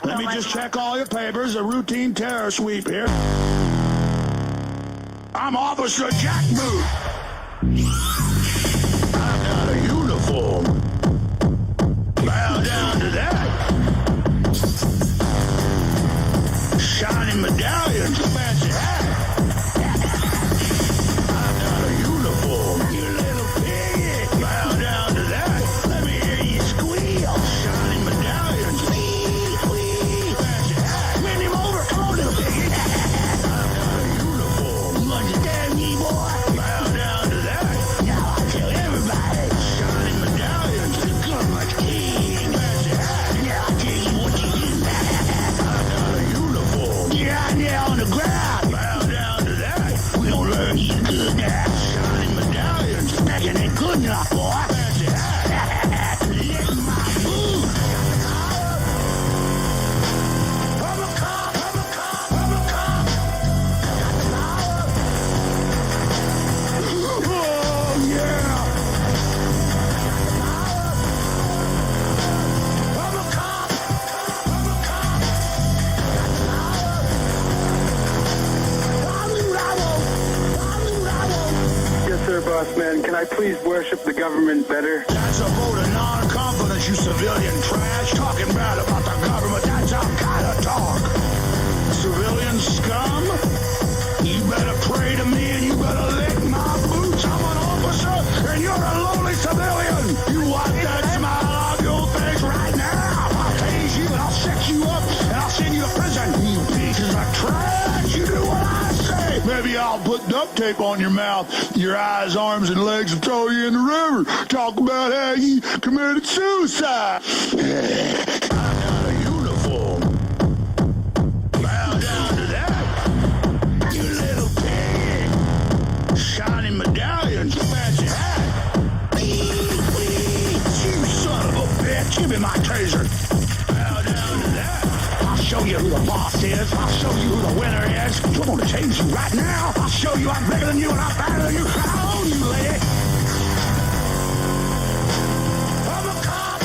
Let me just check all your papers. A routine terror sweep here. I'm Officer Jack Boot. I've got a uniform. Bow down to that. Shiny medallions, fancy hat. I've got a uniform. You little pig. Bow down to that. Let me hear you squeal. Shiny medallions. Wee, wee. Fancy hat. Bend him over. Come on, little piggy. I've got a uniform. You understand me, boy? Bow down to that. Now I'll kill everybody. Shiny medallions. The gun like king. Fancy hat. Now I'll tell you what you do. I've got a uniform. Get out there on the ground. Bow down to that. We don't learn you good now. Shiny medallions. Making it good enough, boy. Fancy hat. Lick my boot. I'm a cop. I'm a cop. I'm a cop. Got the power. Oh, yeah. I'm a cop. I'm a cop. Yes, sir, boss man. Can I please worship the government better? That's a vote of non-confidence, you civilian trash. Talking bad about the government, that's our kind of talk. Civilian scum? You better pray to me and you better lick my boots. I'm an officer and you're a lowly civilian. You wipe that smile off your face right now. I'll tase you and I'll set you up and I'll send you to prison. You pieces of trash, you do what I say. Maybe I'll put duct tape on your mouth, your eyes, arms, and legs and throw you in the river. Talk about how you committed suicide. I've got a uniform. Bow down to that. You little pig. Shiny medallions, fancy hat. Wee, wee. You son of a bitch. Give me my taser. Bow down to that. I'll show you who the boss is. I'll show you who the winner is. I'm gonna change you right now. I'll show you I'm bigger than you and I'm better than you. I own you, lady. I'm a cop.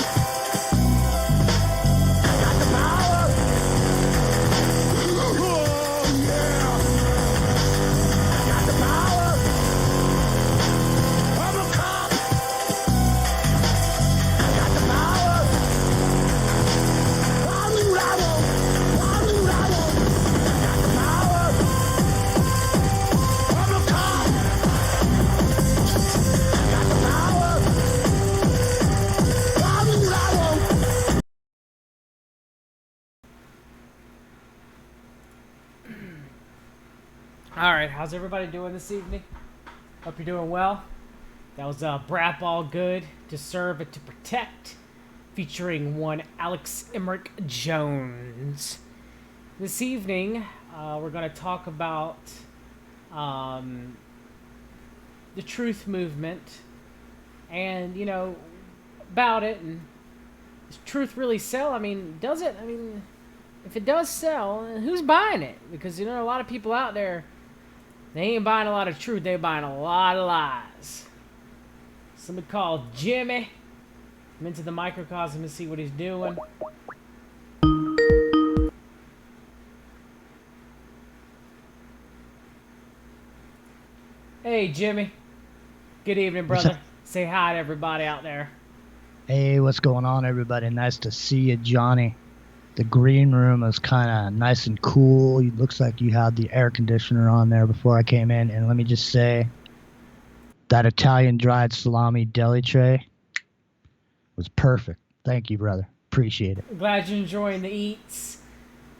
I got the power. Oh, yeah. I got the power. I'm a cop. I got the power. I'll do what I want. I'll do what I want. I got the power. I'm a cop. I got the power. I'll do what I want. All right, how's everybody doing this evening? Hope you're doing well. That was Brap All Good, To Serve and to Protect, featuring one Alex Emmerich Jones. This evening, we're going to talk about the truth movement and, you know, about it. And does truth really sell? I mean, does it? I mean, if it does sell, who's buying it? Because, you know, a lot of people out there, they ain't buying a lot of truth. They're buying a lot of lies. Somebody called Jimmy. I'm into the microcosm to see what he's doing. Hey, Jimmy. Good evening, brother. Say hi to everybody out there. Hey, what's going on, everybody? Nice to see you, Johnny. The green room is kind of nice and cool. It looks like you had the air conditioner on there before I came in. And let me just say, that Italian dried salami deli tray was perfect. Thank you, brother. Appreciate it. Glad you're enjoying the eats.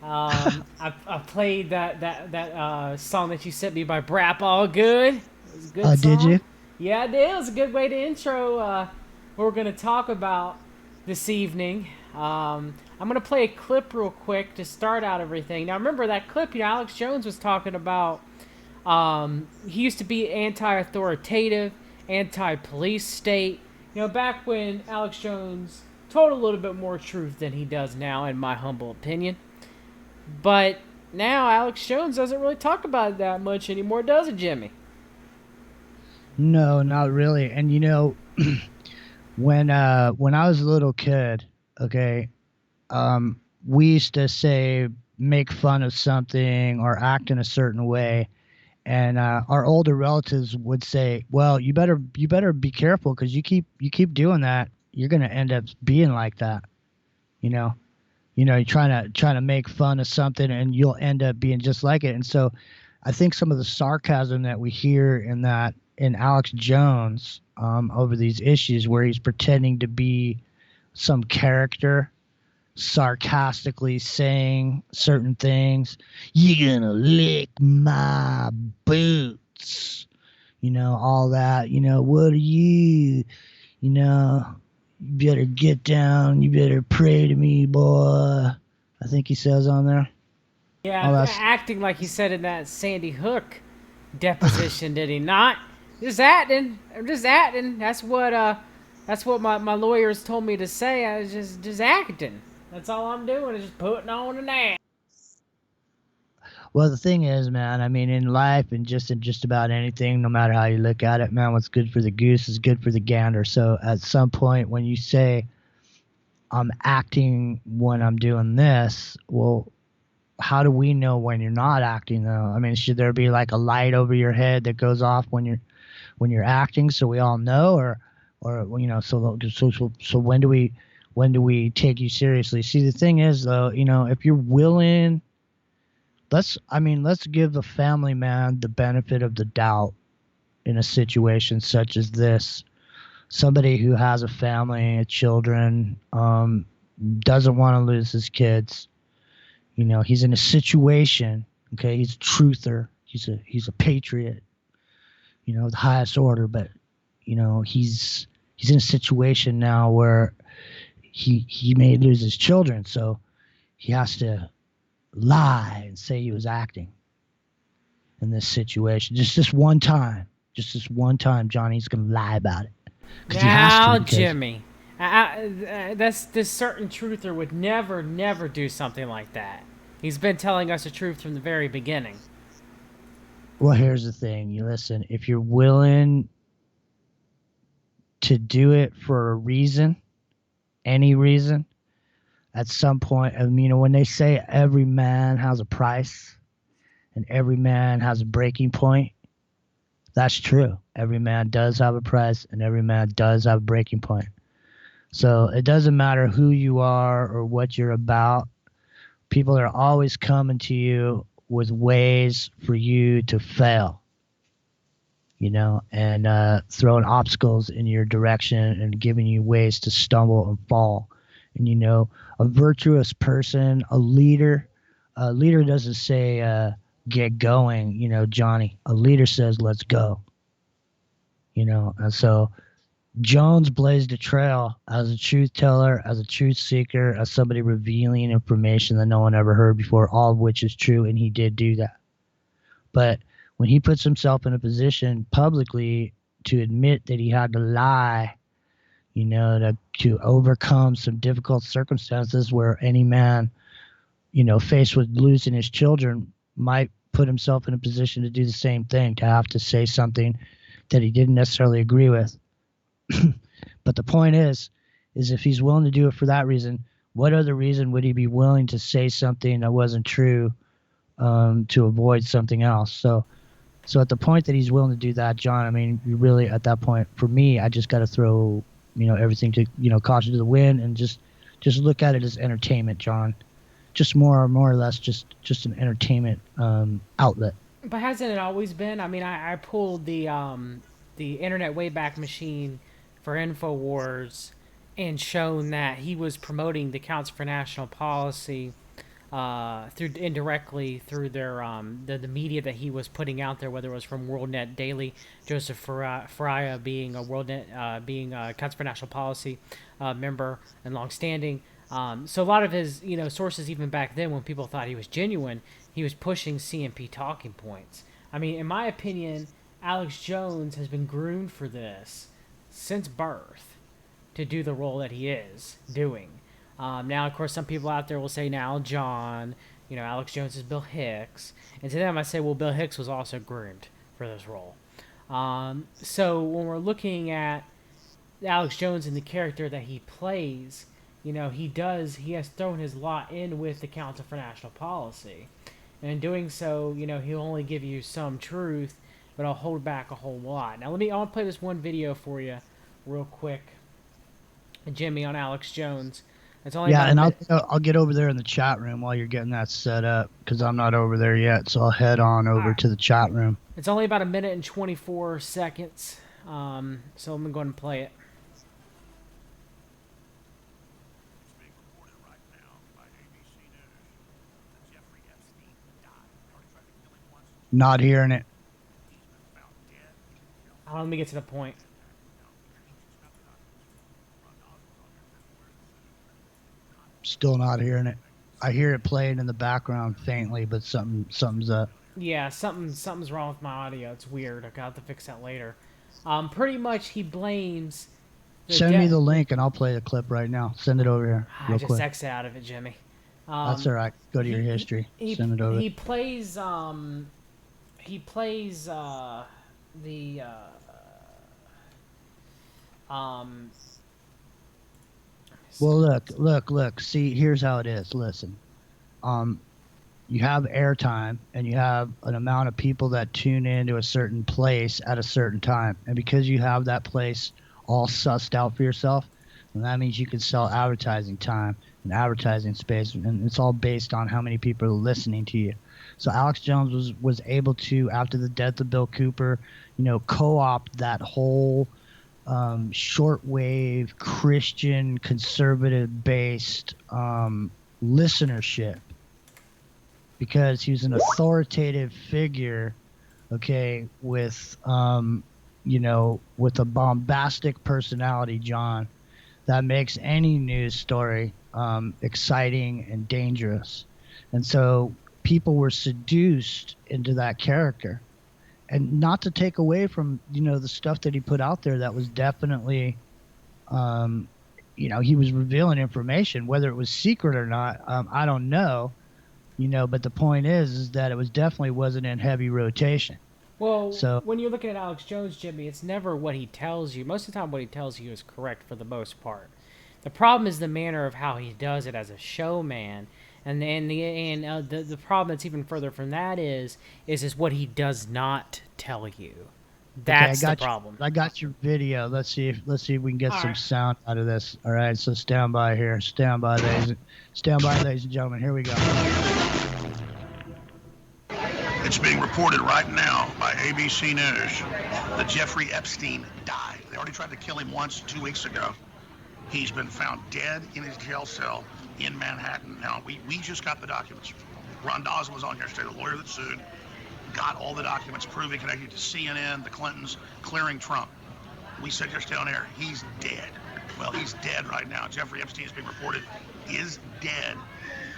I played that song that you sent me by Brap All Good. It was a good song. Did you? Yeah, I did. It was a good way to intro what we're going to talk about this evening. I'm going to play a clip real quick to start out everything. Now, remember that clip, you know, Alex Jones was talking about, he used to be anti-authoritative, anti-police state. You know, back when Alex Jones told a little bit more truth than he does now, in my humble opinion. But now Alex Jones doesn't really talk about it that much anymore, does it, Jimmy? No, not really. And, you know, when I was a little kid, Okay. We used to say make fun of something or act in a certain way, and our older relatives would say, "Well, you better be careful because you keep doing that, you're gonna end up being like that." You know, you're trying to make fun of something, and you'll end up being just like it. And so, I think some of the sarcasm that we hear in Alex Jones over these issues, where he's pretending to be some character sarcastically saying certain things. You're gonna lick my boots. All that. What are you? You better get down. You better pray to me, boy. I think he says on there. Yeah, All that's acting like he said in that Sandy Hook deposition, did he not? Just acting. I'm just acting. That's what my lawyers told me to say. I was just acting. That's all I'm doing is just putting on an act. Well, the thing is, man, I mean, in life and just in just about anything, no matter how you look at it, man, what's good for the goose is good for the gander. So at some point when you say I'm acting when I'm doing this, well, how do we know when you're not acting though? I mean, should there be like a light over your head that goes off when you're acting so we all know, or so when do we take you seriously? See, the thing is though, if you're willing, let's give the family man the benefit of the doubt in a situation such as this. Somebody who has a family, children, doesn't want to lose his kids. He's in a situation. Okay, he's a truther. He's a patriot. The highest order. But he's in a situation now where he may lose his children, so he has to lie and say he was acting in this situation. Just this one time. Johnny's gonna lie about it. Because he has to. Now, Because Jimmy, this certain truther would never do something like that. He's been telling us the truth from the very beginning. Well, here's the thing. You listen. If you're willing to do it for a reason, any reason, at some point, when they say every man has a price and every man has a breaking point, that's true. Every man does have a price and every man does have a breaking point. So it doesn't matter who you are or what you're about. People are always coming to you with ways for you to fail, and throwing obstacles in your direction and giving you ways to stumble and fall. And, a virtuous person, a leader doesn't say, get going, Johnny. A leader says, let's go. And so Jones blazed a trail as a truth teller, as a truth seeker, as somebody revealing information that no one ever heard before, all of which is true, and he did do that. But when he puts himself in a position publicly to admit that he had to lie, to overcome some difficult circumstances where any man, faced with losing his children, might put himself in a position to do the same thing, to have to say something that he didn't necessarily agree with. But the point is if he's willing to do it for that reason, what other reason would he be willing to say something that wasn't true to avoid something else? So at the point that he's willing to do that, John, I mean, you really, at that point, for me, I just got to throw, everything to, caution to the wind and just look at it as entertainment, John. Just more or less just an entertainment outlet. But hasn't it always been? I mean, I pulled the Internet Wayback Machine for InfoWars and shown that he was promoting the Council for National Policy indirectly through their the media that he was putting out there, whether it was from WorldNet Daily, Joseph Faria being a WorldNet being a Council for National Policy member and longstanding. So a lot of his sources, even back then when people thought he was genuine, he was pushing CNP talking points. I mean, in my opinion, Alex Jones has been groomed for this since birth to do the role that he is doing. Now, of course, some people out there will say, now, John, Alex Jones is Bill Hicks. And to them, I say, well, Bill Hicks was also groomed for this role. So when we're looking at Alex Jones and the character that he plays, he has thrown his lot in with the Council for National Policy. And in doing so, he'll only give you some truth, but I'll hold back a whole lot. Now, I'll play this one video for you real quick, Jimmy, on Alex Jones. It's only and I'll get over there in the chat room while you're getting that set up, because I'm not over there yet, so I'll head on over to the chat room. It's only about 1 minute and 24 seconds, so I'm going to go ahead and play it. Not hearing it. Let me get to the point. Still not hearing it. I hear it playing in the background faintly, but something's up. Yeah, something's wrong with my audio. It's weird. I got to fix that later. Pretty much he blames. Send me the link and I'll play the clip right now. Send it over here. I just exit out of it, Jimmy. That's all right. Go to your history. Send it over. He plays Well, look. See, here's how it is. Listen, you have airtime, and you have an amount of people that tune into a certain place at a certain time, and because you have that place all sussed out for yourself, and that means you can sell advertising time and advertising space, and it's all based on how many people are listening to you. So Alex Jones was able to, after the death of Bill Cooper, co-opt that whole shortwave Christian conservative based listenership, because he was an authoritative figure, okay, with with a bombastic personality, John, that makes any news story exciting and dangerous. And so people were seduced into that character. And not to take away from, the stuff that he put out there that was definitely, he was revealing information, whether it was secret or not, I don't know, but the point is that it definitely wasn't in heavy rotation. Well, when you're looking at Alex Jones, Jimmy, it's never what he tells you. Most of the time what he tells you is correct for the most part. The problem is the manner of how he does it as a showman. And the problem that's even further from that is what he does not tell you. That's the problem. I got your video. Let's see if we can get some sound out of this. All right, so stand by here. Stand by, ladies and gentlemen. Here we go. It's being reported right now by ABC News that Jeffrey Epstein died. They already tried to kill him once 2 weeks ago. He's been found dead in his jail cell in Manhattan. Now, we just got the documents. Ron Dawson was on yesterday, the lawyer that sued, got all the documents proving connected to CNN, the Clintons, clearing Trump. We said just down there, he's dead. Well, he's dead right now. Jeffrey Epstein is being reported is dead.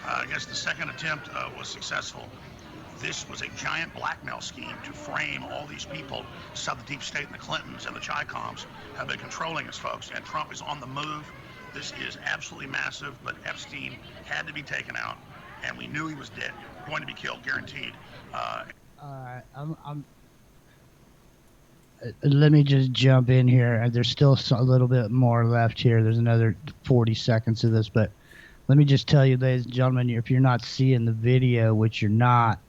I guess the second attempt was successful. This was a giant blackmail scheme to frame all these people. So the deep state and the Clintons and the Chi-Coms have been controlling us, folks, and Trump is on the move. This is absolutely massive, but Epstein had to be taken out, and we knew he was dead, going to be killed, guaranteed. Let me just jump in here. There's still a little bit more left here. There's another 40 seconds of this, but let me just tell you, ladies and gentlemen, if you're not seeing the video, which you're not,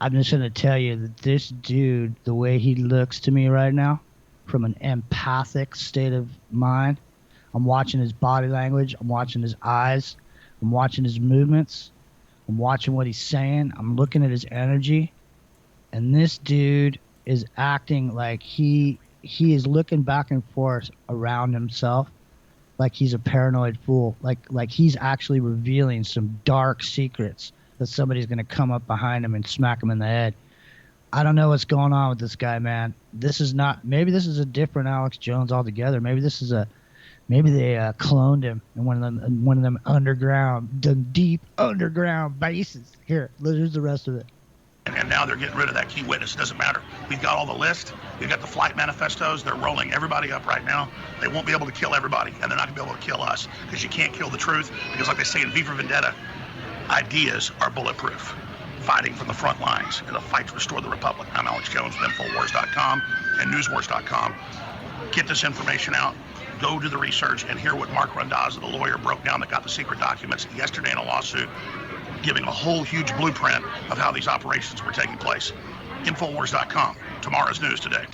I'm just going to tell you that this dude, the way he looks to me right now, from an empathic state of mind, I'm watching his body language, I'm watching his eyes, I'm watching his movements, I'm watching what he's saying, I'm looking at his energy, and this dude is acting like he is looking back and forth around himself like he's a paranoid fool, like he's actually revealing some dark secrets that somebody's going to come up behind him and smack him in the head. I don't know what's going on with this guy, man. This is not, maybe this is a different Alex Jones altogether. Maybe they cloned him in one of them underground, the deep underground bases. Here, here's the rest of it. And now they're getting rid of that key witness. It doesn't matter. We've got all the list. We've got the flight manifestos. They're rolling everybody up right now. They won't be able to kill everybody, and they're not going to be able to kill us, because you can't kill the truth. Because like they say in V for Vendetta, ideas are bulletproof. Fighting from the front lines in the fight to restore the Republic. I'm Alex Jones with Infowars.com and Newswars.com. Get this information out. go do the research and hear what Mark Randazza, the lawyer, broke down that got the secret documents yesterday in a lawsuit, giving a whole huge blueprint of how these operations were taking place. Infowars.com. Tomorrow's news today.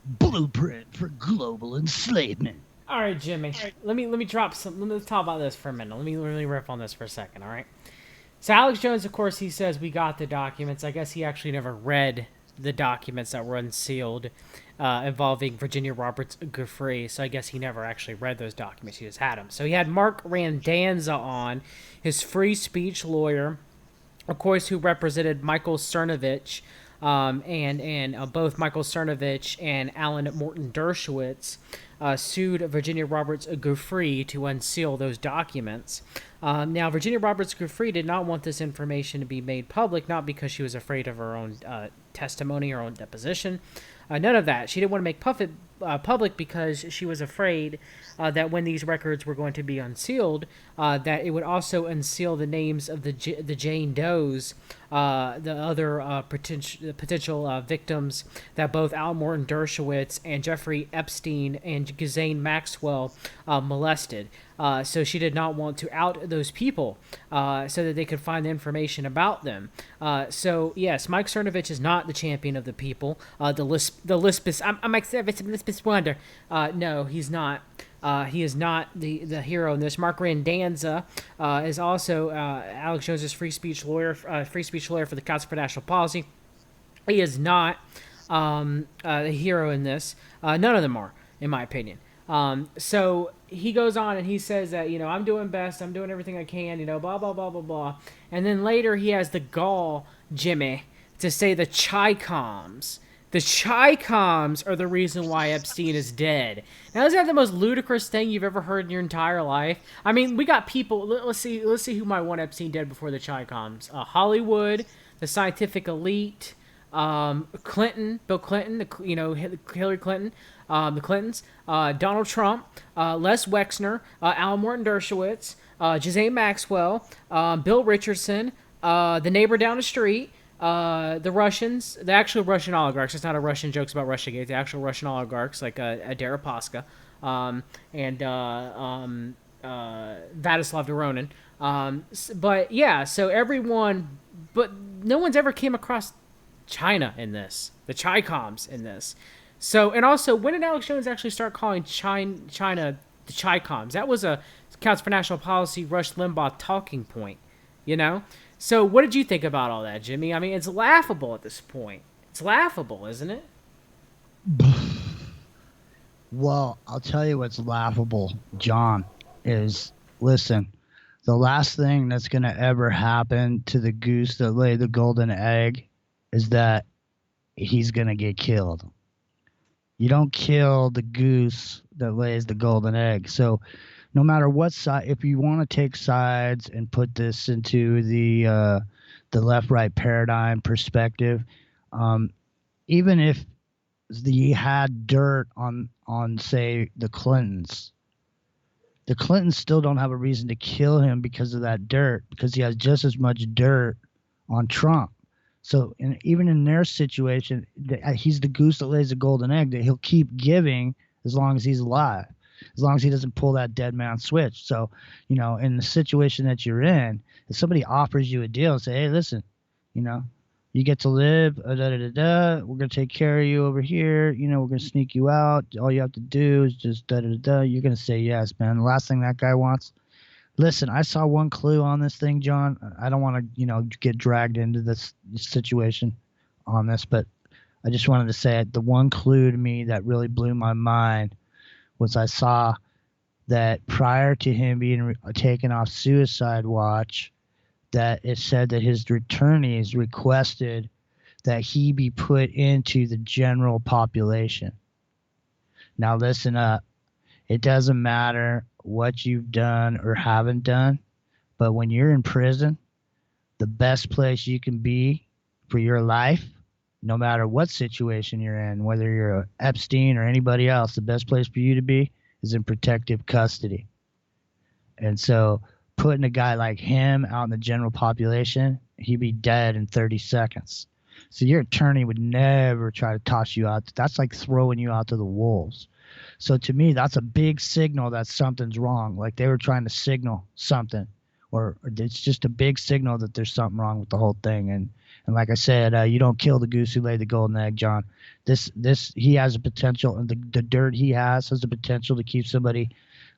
Blueprint for global enslavement. All right, Jimmy. Let me drop some. Let's talk about this for a minute. Let me riff on this for a second. All right. So Alex Jones, of course, he says we got the documents. I guess he actually never read the documents that were unsealed involving Virginia Roberts Giuffre. So I guess he never actually read those documents. He just had them. So he had Mark Randazza on, his free speech lawyer, of course, who represented Michael Cernovich, and both Michael Cernovich and Alan Morton Dershowitz sued Virginia Roberts Giuffre to unseal those documents. Now, Virginia Roberts Giuffre did not want this information to be made public, not because she was afraid of her own testimony, her own deposition. None of that. She didn't want to make public because she was afraid that when these records were going to be unsealed, that it would also unseal the names of the Jane Does, the other potential victims that both Al Morton Dershowitz and Jeffrey Epstein and Ghislaine Maxwell molested. So she did not want to out those people so that they could find the information about them. So, yes, Mike Cernovich is not the champion of the people. The Lispis, I'm Mike Cernovich, Lispis Wonder. No, he's not. He is not the hero in this. Mark Randazza is also Alex Jones's free speech lawyer for the Council for National Policy. He is not the hero in this. None of them are, in my opinion. So he goes on and he says that, I'm doing best, I'm doing everything I can, blah, blah, blah, blah, blah. And then later he has the gall, Jimmy, to say the Chi-Coms. The Chi-Coms are the reason why Epstein is dead. Now, isn't that the most ludicrous thing you've ever heard in your entire life? I mean, we got people, let's see who might want Epstein dead before the Chi-Coms. Hollywood, the scientific elite, Clinton, Bill Clinton, Hillary Clinton, the Clintons, Donald Trump, Les Wexner, Al Morton Dershowitz, Ghislaine Maxwell, Bill Richardson, the neighbor down the street, the Russians, the actual Russian oligarchs. It's not a Russian jokes about Russiagate. The actual Russian oligarchs like Deripaska, and Vladislav Doronin. But yeah, so everyone, but no one's ever came across China in this, the Chi-Coms in this. So, and also, when did Alex Jones actually start calling China the Chi-Coms? That was a Council for National Policy Rush Limbaugh talking point, So what did you think about all that, Jimmy? I mean, it's laughable at this point. It's laughable, isn't it? Well, I'll tell you what's laughable, John, is, listen, the last thing that's going to ever happen to the goose that laid the golden egg is that he's going to get killed. You don't kill the goose that lays the golden egg. So no matter what side, if you want to take sides and put this into the left-right paradigm perspective, even if he had dirt on say the Clintons still don't have a reason to kill him because of that dirt, because he has just as much dirt on Trump. So even in their situation, he's the goose that lays the golden egg that he'll keep giving as long as he's alive, as long as he doesn't pull that dead man switch. So, in the situation that you're in, if somebody offers you a deal and say, hey, listen, you get to live, we're going to take care of you over here, we're going to sneak you out. All you have to do is just you're going to say yes, man. The last thing that guy wants. Listen, I saw one clue on this thing, John. I don't want to, get dragged into this situation on this, but I just wanted to say it. The one clue to me that really blew my mind was I saw that prior to him being taken off suicide watch, that it said that his attorneys requested that he be put into the general population. Now listen up. It doesn't matter what you've done or haven't done, but when you're in prison, the best place you can be for your life, no matter what situation you're in, whether you're Epstein or anybody else, the best place for you to be is in protective custody. And so putting a guy like him out in the general population, he'd be dead in 30 seconds. So your attorney would never try to toss you out. That's like throwing you out to the wolves. So to me, that's a big signal that something's wrong. Like they were trying to signal something, or it's just a big signal that there's something wrong with the whole thing. And like I said, you don't kill the goose who laid the golden egg, John. This he has a potential, and the dirt he has the potential to keep somebody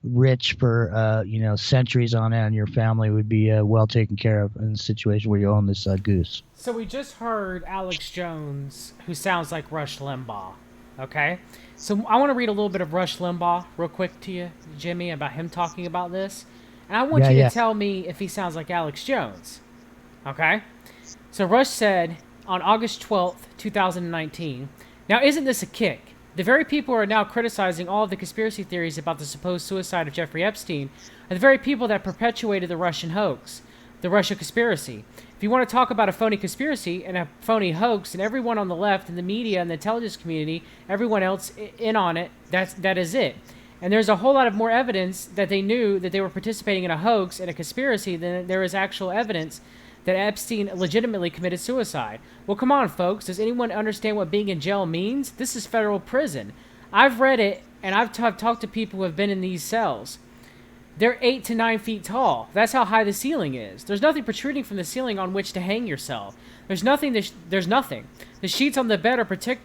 rich for centuries on end. Your family would be well taken care of in a situation where you own this goose. So we just heard Alex Jones, who sounds like Rush Limbaugh. Okay? So I want to read a little bit of Rush Limbaugh real quick to you, Jimmy, about him talking about this. And I want you to tell me if he sounds like Alex Jones. Okay? So Rush said on August 12th, 2019, "Now isn't this a kick? The very people who are now criticizing all of the conspiracy theories about the supposed suicide of Jeffrey Epstein are the very people that perpetuated the Russian hoax, the Russia conspiracy. If you want to talk about a phony conspiracy and a phony hoax, and everyone on the left and the media and the intelligence community, everyone else in on it, that is it. And there's a whole lot of more evidence that they knew that they were participating in a hoax and a conspiracy than there is actual evidence that Epstein legitimately committed suicide. Well, come on, folks. Does anyone understand what being in jail means? This is federal prison. I've read it, and I've talked to people who have been in these cells. They're 8 to 9 feet tall. That's how high the ceiling is. There's nothing protruding from the ceiling on which to hang yourself. There's nothing. There's nothing. The sheets on the bed are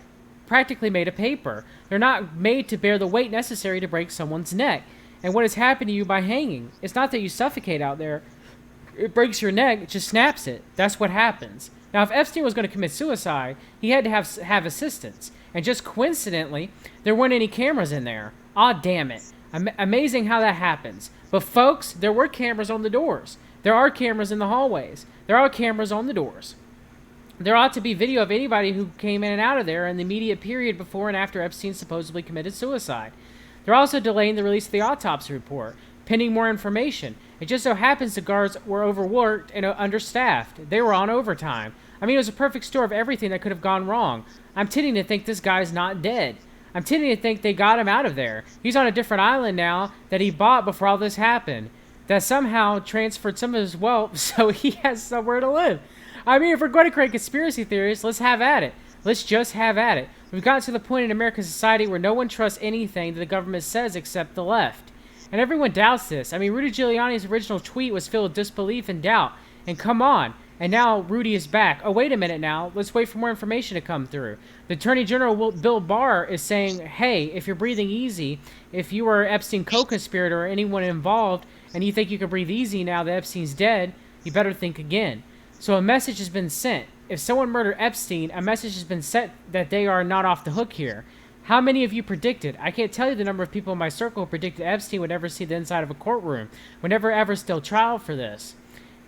practically made of paper. They're not made to bear the weight necessary to break someone's neck. And what has happened to you by hanging? It's not that you suffocate out there. It breaks your neck, it just snaps it. That's what happens. Now, if Epstein was going to commit suicide, he had to have assistance. And just coincidentally, there weren't any cameras in there. Aw, damn it. Amazing how that happens. But folks, there were cameras on the doors. There are cameras in the hallways. There are cameras on the doors. There ought to be video of anybody who came in and out of there in the immediate period before and after Epstein supposedly committed suicide. They're also delaying the release of the autopsy report, pending more information. It just so happens the guards were overworked and understaffed. They were on overtime. I mean, it was a perfect storm of everything that could have gone wrong. I'm tending to think this guy's not dead. I'm tending to think they got him out of there. He's on a different island now that he bought before all this happened, that somehow transferred some of his wealth so he has somewhere to live. I mean, if we're going to create conspiracy theories, let's have at it. Let's just have at it. We've gotten to the point in American society where no one trusts anything that the government says except the left. And everyone doubts this. I mean, Rudy Giuliani's original tweet was filled with disbelief and doubt. And come on. And now Rudy is back. Oh, wait a minute now. Let's wait for more information to come through. The Attorney General, Bill Barr, is saying, hey, if you're breathing easy, if you were Epstein co-conspirator or anyone involved, and you think you can breathe easy now that Epstein's dead, you better think again. So a message has been sent. If someone murdered Epstein, a message has been sent that they are not off the hook here. How many of you predicted? I can't tell you the number of people in my circle who predicted Epstein would never see the inside of a courtroom, would never ever still trial for this.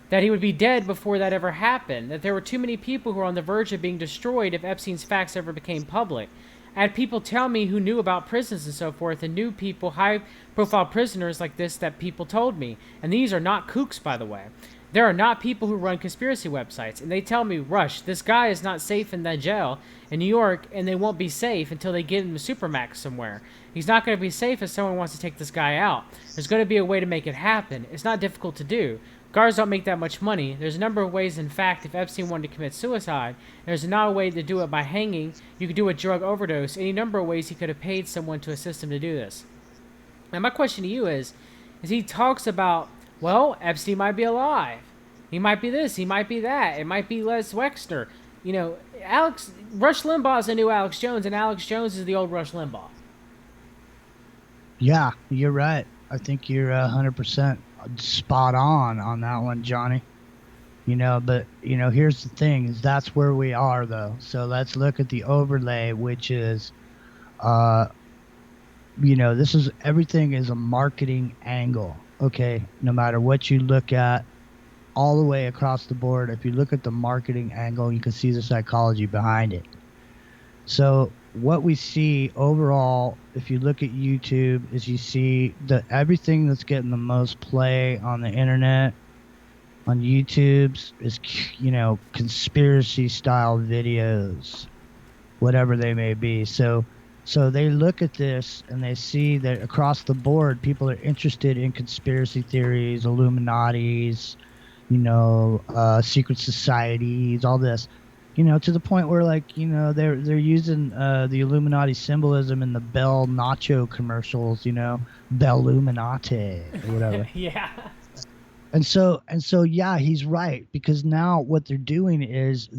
That he would be dead before that ever happened. That there were too many people who were on the verge of being destroyed if Epstein's facts ever became public. I had people tell me who knew about prisons and so forth, and knew people, high-profile prisoners like this that people told me. And these are not kooks, by the way. There are not people who run conspiracy websites, and they tell me, Rush, this guy is not safe in that jail in New York, and they won't be safe until they get him to Supermax somewhere. He's not going to be safe if someone wants to take this guy out. There's going to be a way to make it happen. It's not difficult to do. Guards don't make that much money. There's a number of ways, in fact, if Epstein wanted to commit suicide, there's not a way to do it by hanging. You could do a drug overdose. Any number of ways he could have paid someone to assist him to do this. Now, my question to you is he talks about, well, Epstein might be alive. He might be this. He might be that. It might be Les Wexner. You know, Rush Limbaugh is the new Alex Jones, and Alex Jones is the old Rush Limbaugh. Yeah, you're right. I think you're 100% spot on that one, Johnny. You know, but, you know, here's the thing, is that's where we are, though. So let's look at the overlay, which is, you know, everything is a marketing angle, okay? No matter what you look at, all the way across the board, if you look at the marketing angle, you can see the psychology behind it. So what we see overall, if you look at YouTube, is you see that everything that's getting the most play on the internet, on YouTube's, is, you know, conspiracy style videos, whatever they may be. So they look at this and they see that across the board, people are interested in conspiracy theories, Illuminatis, you know, secret societies, all this. To the point where like, they're using the Illuminati symbolism in the Bell Nacho commercials, Belluminati or whatever. Yeah. And so yeah, he's right, because now what they're doing is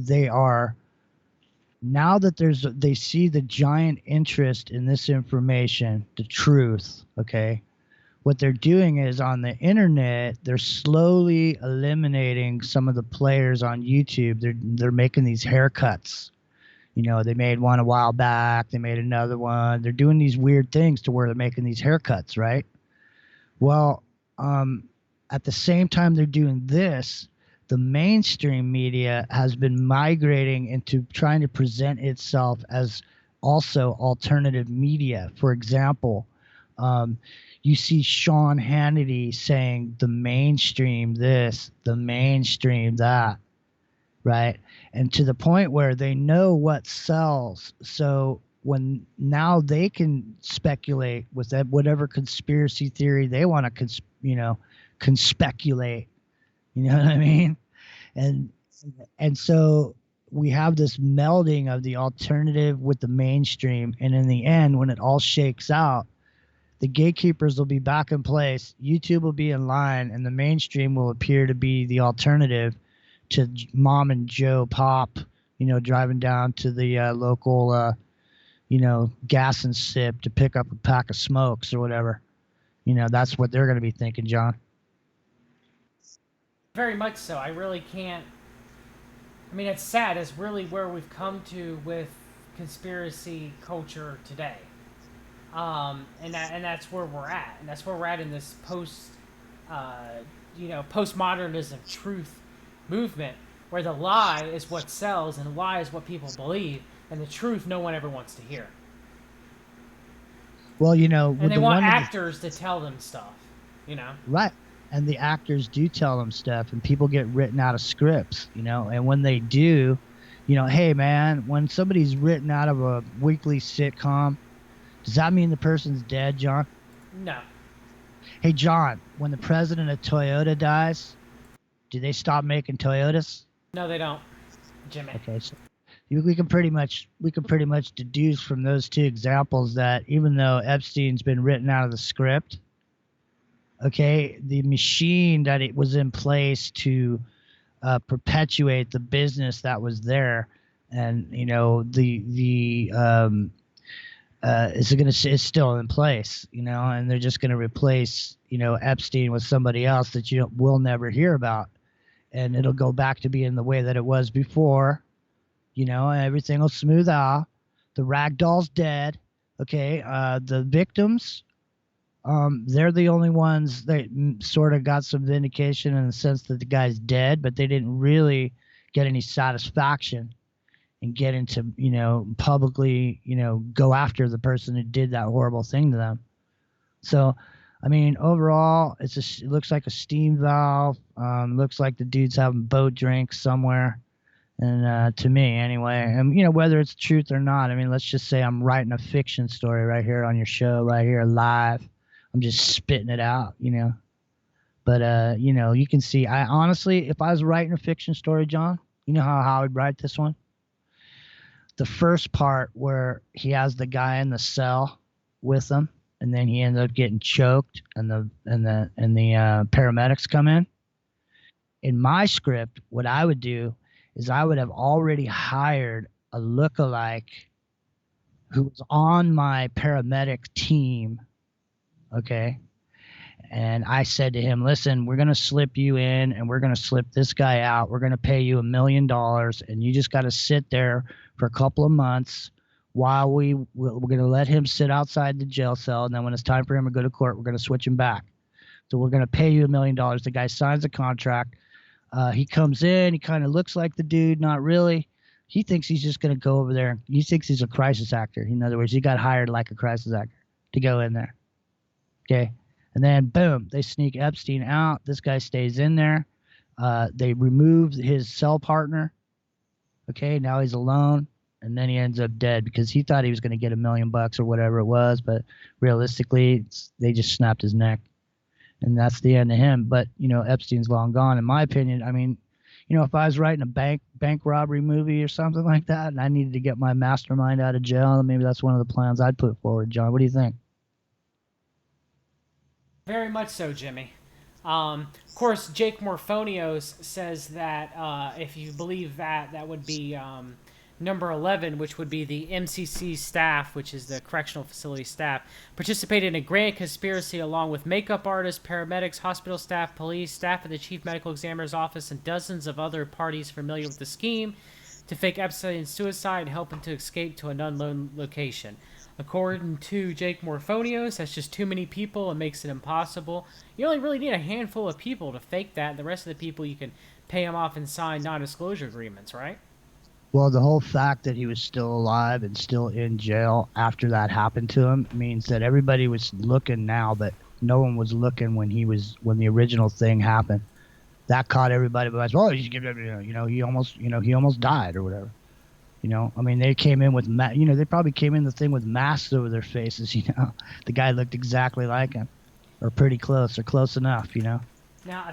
now that they see the giant interest in this information, the truth, okay? What they're doing is on the internet, they're slowly eliminating some of the players on YouTube. They're making these haircuts. They made one a while back, they made another one. They're doing these weird things to where they're making these haircuts, right? Well, at the same time they're doing this, the mainstream media has been migrating into trying to present itself as also alternative media. For example, you see Sean Hannity saying the mainstream this, the mainstream that, right? And to the point where they know what sells. So when now they can speculate with that, whatever conspiracy theory they want to, conspeculate, you know what I mean? And so we have this melding of the alternative with the mainstream. And in the end, when it all shakes out, the gatekeepers will be back in place, YouTube will be in line, and the mainstream will appear to be the alternative to Mom and Joe Pop, driving down to the local, gas and sip to pick up a pack of smokes or whatever. That's what they're going to be thinking, John. Very much so. I really can't. I mean, it's sad. It's really where we've come to with conspiracy culture today. And that's where we're at, and that's where we're at in this postmodernism truth movement, where the lie is what sells, and the lie is what people believe, and the truth no one ever wants to hear. Well, and they want actors to tell them stuff, Right. And the actors do tell them stuff, and people get written out of scripts, and when they do, hey man, when somebody's written out of a weekly sitcom, does that mean the person's dead, John? No. Hey, John, when the president of Toyota dies, do they stop making Toyotas? No, they don't, Jimmy. Okay, so we can pretty much deduce from those two examples that even though Epstein's been written out of the script, okay, the machine that it was in place to perpetuate the business that was there, and it's still in place, and they're just gonna replace Epstein with somebody else that will never hear about, and it'll go back to being the way that it was before, and everything will smooth out. The rag doll's dead, okay. The victims, they're the only ones that sort of got some vindication in the sense that the guy's dead, but they didn't really get any satisfaction and get into, publicly, go after the person who did that horrible thing to them. So, I mean, overall, it looks like a steam valve. Looks like the dude's having boat drinks somewhere. And to me, anyway, and, whether it's truth or not, I mean, let's just say I'm writing a fiction story right here on your show, right here live. I'm just spitting it out, But, you can see, I honestly, if I was writing a fiction story, John, you know how I would write this one? The first part where he has the guy in the cell with him, and then he ends up getting choked, and the paramedics come in. In my script, what I would do is I would have already hired a lookalike who was on my paramedic team, okay? And I said to him, listen, we're going to slip you in, and we're going to slip this guy out. We're going to pay you $1 million, and you just got to sit there for a couple of months while we're going to let him sit outside the jail cell. And then when it's time for him to go to court, we're going to switch him back. So we're going to pay you $1 million. The guy signs a contract. He comes in. He kind of looks like the dude. Not really. He thinks he's just going to go over there. He thinks he's a crisis actor. In other words, he got hired like a crisis actor to go in there. Okay. And then, boom, they sneak Epstein out. This guy stays in there. They remove his cell partner. Okay, now he's alone. And then he ends up dead because he thought he was going to get $1 million or whatever it was. But realistically, they just snapped his neck. And that's the end of him. But, Epstein's long gone, in my opinion. I mean, if I was writing a bank robbery movie or something like that, and I needed to get my mastermind out of jail, maybe that's one of the plans I'd put forward. John, what do you think? Very much so, Jimmy. Of course, Jake Morphonios says that if you believe that, that would be number 11, which would be the MCC staff, which is the correctional facility staff, participated in a grand conspiracy along with makeup artists, paramedics, hospital staff, police, staff of the chief medical examiner's office, and dozens of other parties familiar with the scheme to fake Epstein's suicide and help him to escape to an unknown location. According to Jake Morphonios, that's just too many people and makes it impossible. You only really need a handful of people to fake that. The rest of the people, you can pay them off and sign non-disclosure agreements, right? Well, the whole fact that he was still alive and still in jail after that happened to him means that everybody was looking now, but no one was looking when the original thing happened. That caught everybody by surprise. Well, he almost died or whatever. I mean, they came in with, they probably came in the thing with masks over their faces. The guy looked exactly like him, or pretty close, or close enough. Now I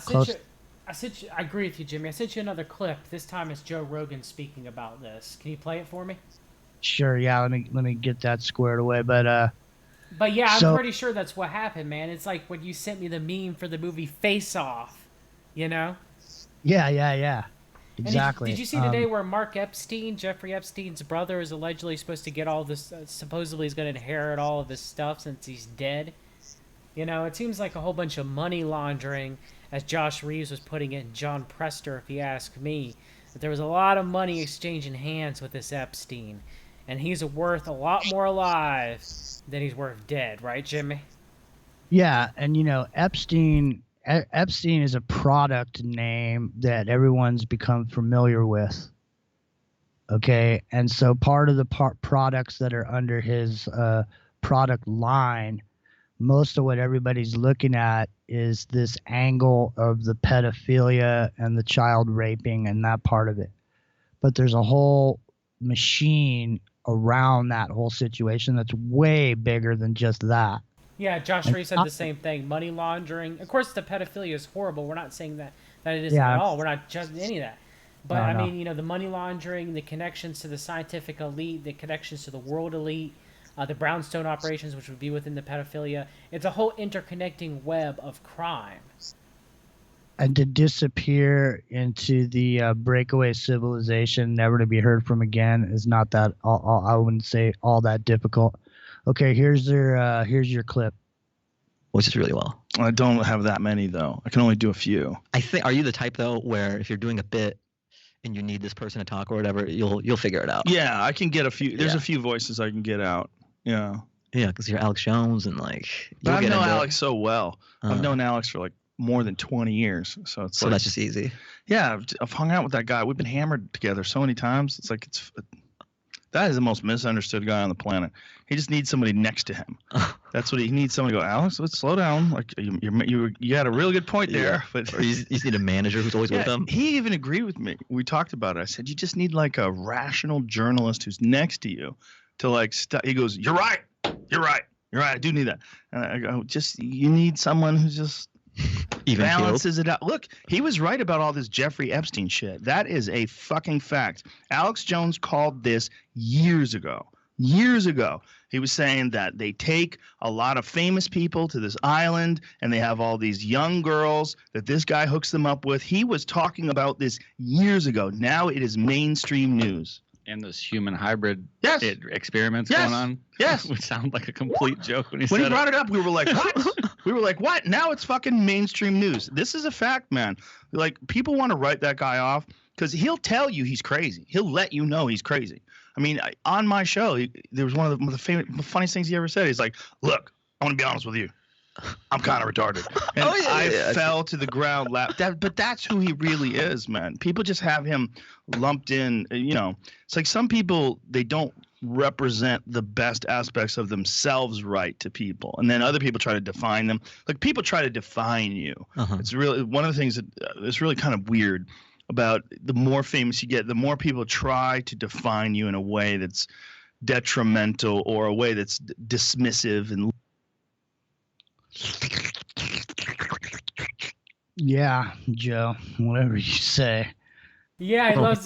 agree with you, Jimmy. I sent you another clip. This time it's Joe Rogan speaking about this. Can you play it for me? Sure. Yeah. Let me get that squared away. But yeah, I'm pretty sure that's what happened, man. It's like when you sent me the meme for the movie Face Off. Yeah. Exactly. Did you see today where Mark Epstein, Jeffrey Epstein's brother, is allegedly supposed to get all this? Supposedly, he's going to inherit all of his stuff since he's dead. It seems like a whole bunch of money laundering, as Josh Reeves was putting it, and John Prester, if you ask me, that there was a lot of money exchanging hands with this Epstein, and he's worth a lot more alive than he's worth dead, right, Jimmy? Yeah, and Epstein is a product name that everyone's become familiar with. Okay, and so part of the products that are under his product line, most of what everybody's looking at is this angle of the pedophilia and the child raping and that part of it. But there's a whole machine around that whole situation that's way bigger than just that. Yeah, Josh Reeves said the same thing. Money laundering. Of course, the pedophilia is horrible. We're not saying that it isn't at all. We're not judging any of that. But, no. The money laundering, the connections to the scientific elite, the connections to the world elite, the brownstone operations, which would be within the pedophilia. It's a whole interconnecting web of crime. And to disappear into the breakaway civilization, never to be heard from again, is not that, I wouldn't say all that difficult. Okay, here's your clip. Which is really well. I don't have that many, though. I can only do a few. Are you the type, though, where if you're doing a bit and you need this person to talk or whatever, you'll figure it out? Yeah, I can get a few. There's a few voices I can get out. Yeah. Yeah, because you're Alex Jones and But I know Alex so well. I've known Alex for like more than 20 years, so that's just easy. Yeah, I've hung out with that guy. We've been hammered together so many times. It's like that is the most misunderstood guy on the planet. He just needs somebody next to him. That's what he needs. Somebody to go, Alex, let's slow down. Like you had a really good point there, but or you just need a manager who's always with him. He even agreed with me. We talked about it. I said you just need like a rational journalist who's next to you to like. He goes, you're right. I do need that. And I go, you need someone who's just even balances it out. Look, he was right about all this Jeffrey Epstein shit. That is a fucking fact. Alex Jones called this years ago. He was saying that they take a lot of famous people to this island and they have all these young girls that this guy hooks them up with. He was talking about this years ago. Now it is mainstream news. And those human hybrid experiments going on. Yes. Which sound like a complete joke when he brought it up, we were like, what? Now it's fucking mainstream news. This is a fact, man. Like, people want to write that guy off because he'll tell you he's crazy. He'll let you know he's crazy. I mean, on my show, there was one of the funniest things he ever said. He's like, look, I want to be honest with you. I'm kind of retarded. And I fell to the ground laughing. But that's who he really is, man. People just have him lumped in, It's like some people, they don't represent the best aspects of themselves right to people. And then other people try to define them. Like, people try to define you. It's really one of the things that is really kind of weird about the more famous you get, the more people try to define you in a way that's detrimental or a way that's dismissive and yeah, Joe, whatever you say. Yeah, he loves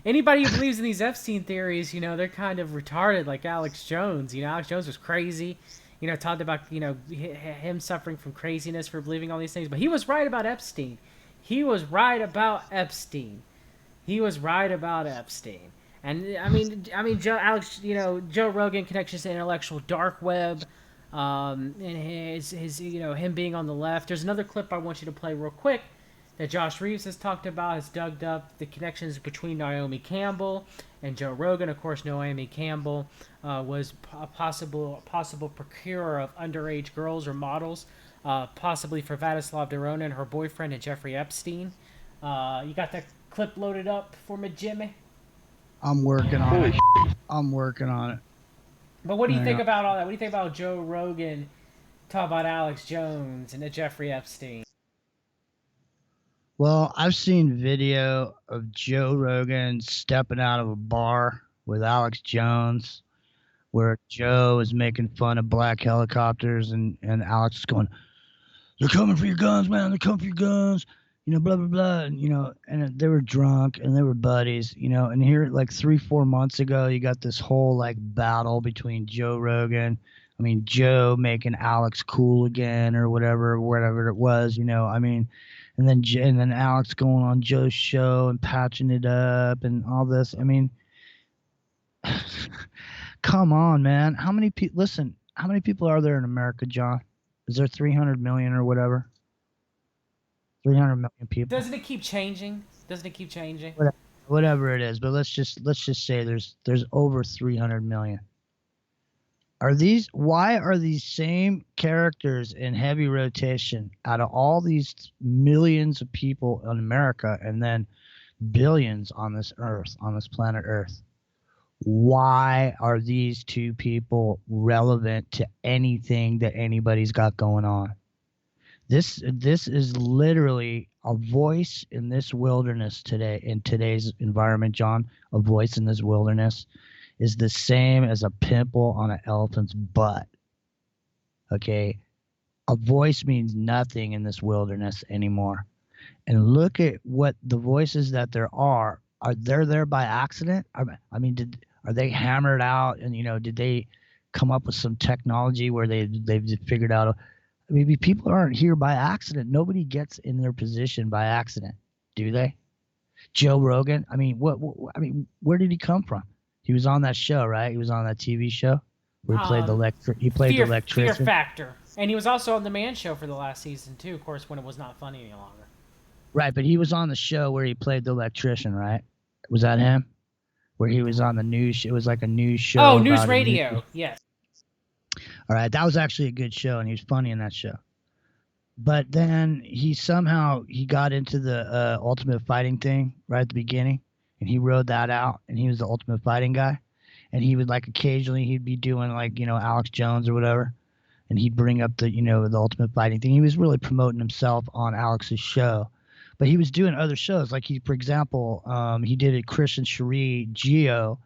anybody who believes in these Epstein theories, they're kind of retarded, like Alex Jones. Alex Jones was crazy. Talked about him suffering from craziness for believing all these things, but he was right about Epstein. He was right about Epstein. He was right about Epstein. And Joe Rogan connections to intellectual dark web, and his him being on the left. There's another clip I want you to play real quick that Josh Reeves has talked about, has dug up the connections between Naomi Campbell and Joe Rogan. Of course, Naomi Campbell was a possible procurer of underage girls or models, possibly for Vladislav Dorona and her boyfriend and Jeffrey Epstein. You got that clip loaded up for me, Jimmy? I'm working on it. I'm working on it. But what do you think about all that? What do you think about Joe Rogan talking about Alex Jones and Jeffrey Epstein? Well, I've seen video of Joe Rogan stepping out of a bar with Alex Jones where Joe is making fun of black helicopters and Alex is going, "They're coming for your guns, man. They're coming for your guns." Blah, blah, blah. And they were drunk and they were buddies, and here like 3-4 months ago, you got this whole like battle between Joe Rogan. Joe making Alex cool again or whatever it was, and then Alex going on Joe's show and patching it up and all this. Come on, man. How many people are there in America, John? Is there 300 million or whatever? 300 million people. Doesn't it keep changing? Whatever it is, but let's just say there's over 300 million. Why are these same characters in heavy rotation out of all these millions of people in America and then billions on this earth, on this planet Earth? Why are these two people relevant to anything that anybody's got going on? This is literally a voice in this wilderness today, in today's environment, John. A voice in this wilderness is the same as a pimple on an elephant's butt. Okay? A voice means nothing in this wilderness anymore. And look at what the voices that there are. Are they there by accident? Are they hammered out and, did they come up with some technology where they've figured out maybe people aren't here by accident. Nobody gets in their position by accident, do they? Joe Rogan, where did he come from? He was on that show, right? He was on that TV show where he played the electrician. Fear Factor. And he was also on the Man Show for the last season too, of course, when it was not funny any longer. Right, but he was on the show where he played the electrician, right? Was that him? Where he was on the news, it was like a news show. Oh, news radio, yes. All right, that was actually a good show, and he was funny in that show. But then he got into the Ultimate Fighting thing right at the beginning, and he rode that out, and he was the Ultimate Fighting guy. And he would occasionally he'd be doing Alex Jones or whatever, and he'd bring up the the Ultimate Fighting thing. He was really promoting himself on Alex's show, but he was doing other shows. For example, he did a Christian Cherie Geo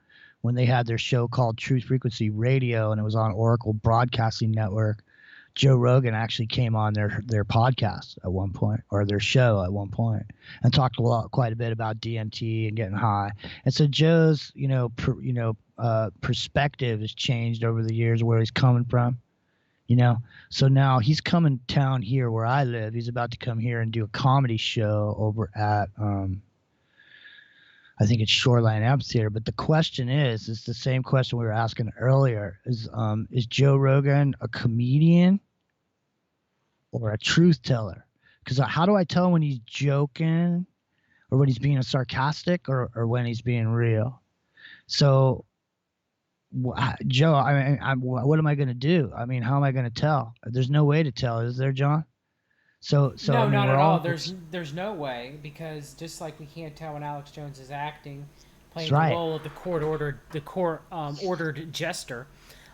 when they had their show called Truth Frequency Radio, and it was on Oracle Broadcasting Network. Joe Rogan actually came on their podcast at one point, or their show at one point, and talked quite a bit about DMT and getting high. And so Joe's perspective has changed over the years, where he's coming from. So now he's coming town here where I live. He's about to come here and do a comedy show over at I think it's Shoreline Amphitheater. But the question is the same question we were asking earlier. Is Joe Rogan a comedian or a truth teller? Because how do I tell when he's joking or when he's being sarcastic or when he's being real? So, Joe, what am I going to do? How am I going to tell? There's no way to tell, is there, John? So no, not at all. There's no way, because just like we can't tell when Alex Jones is acting, playing the role of the court ordered jester,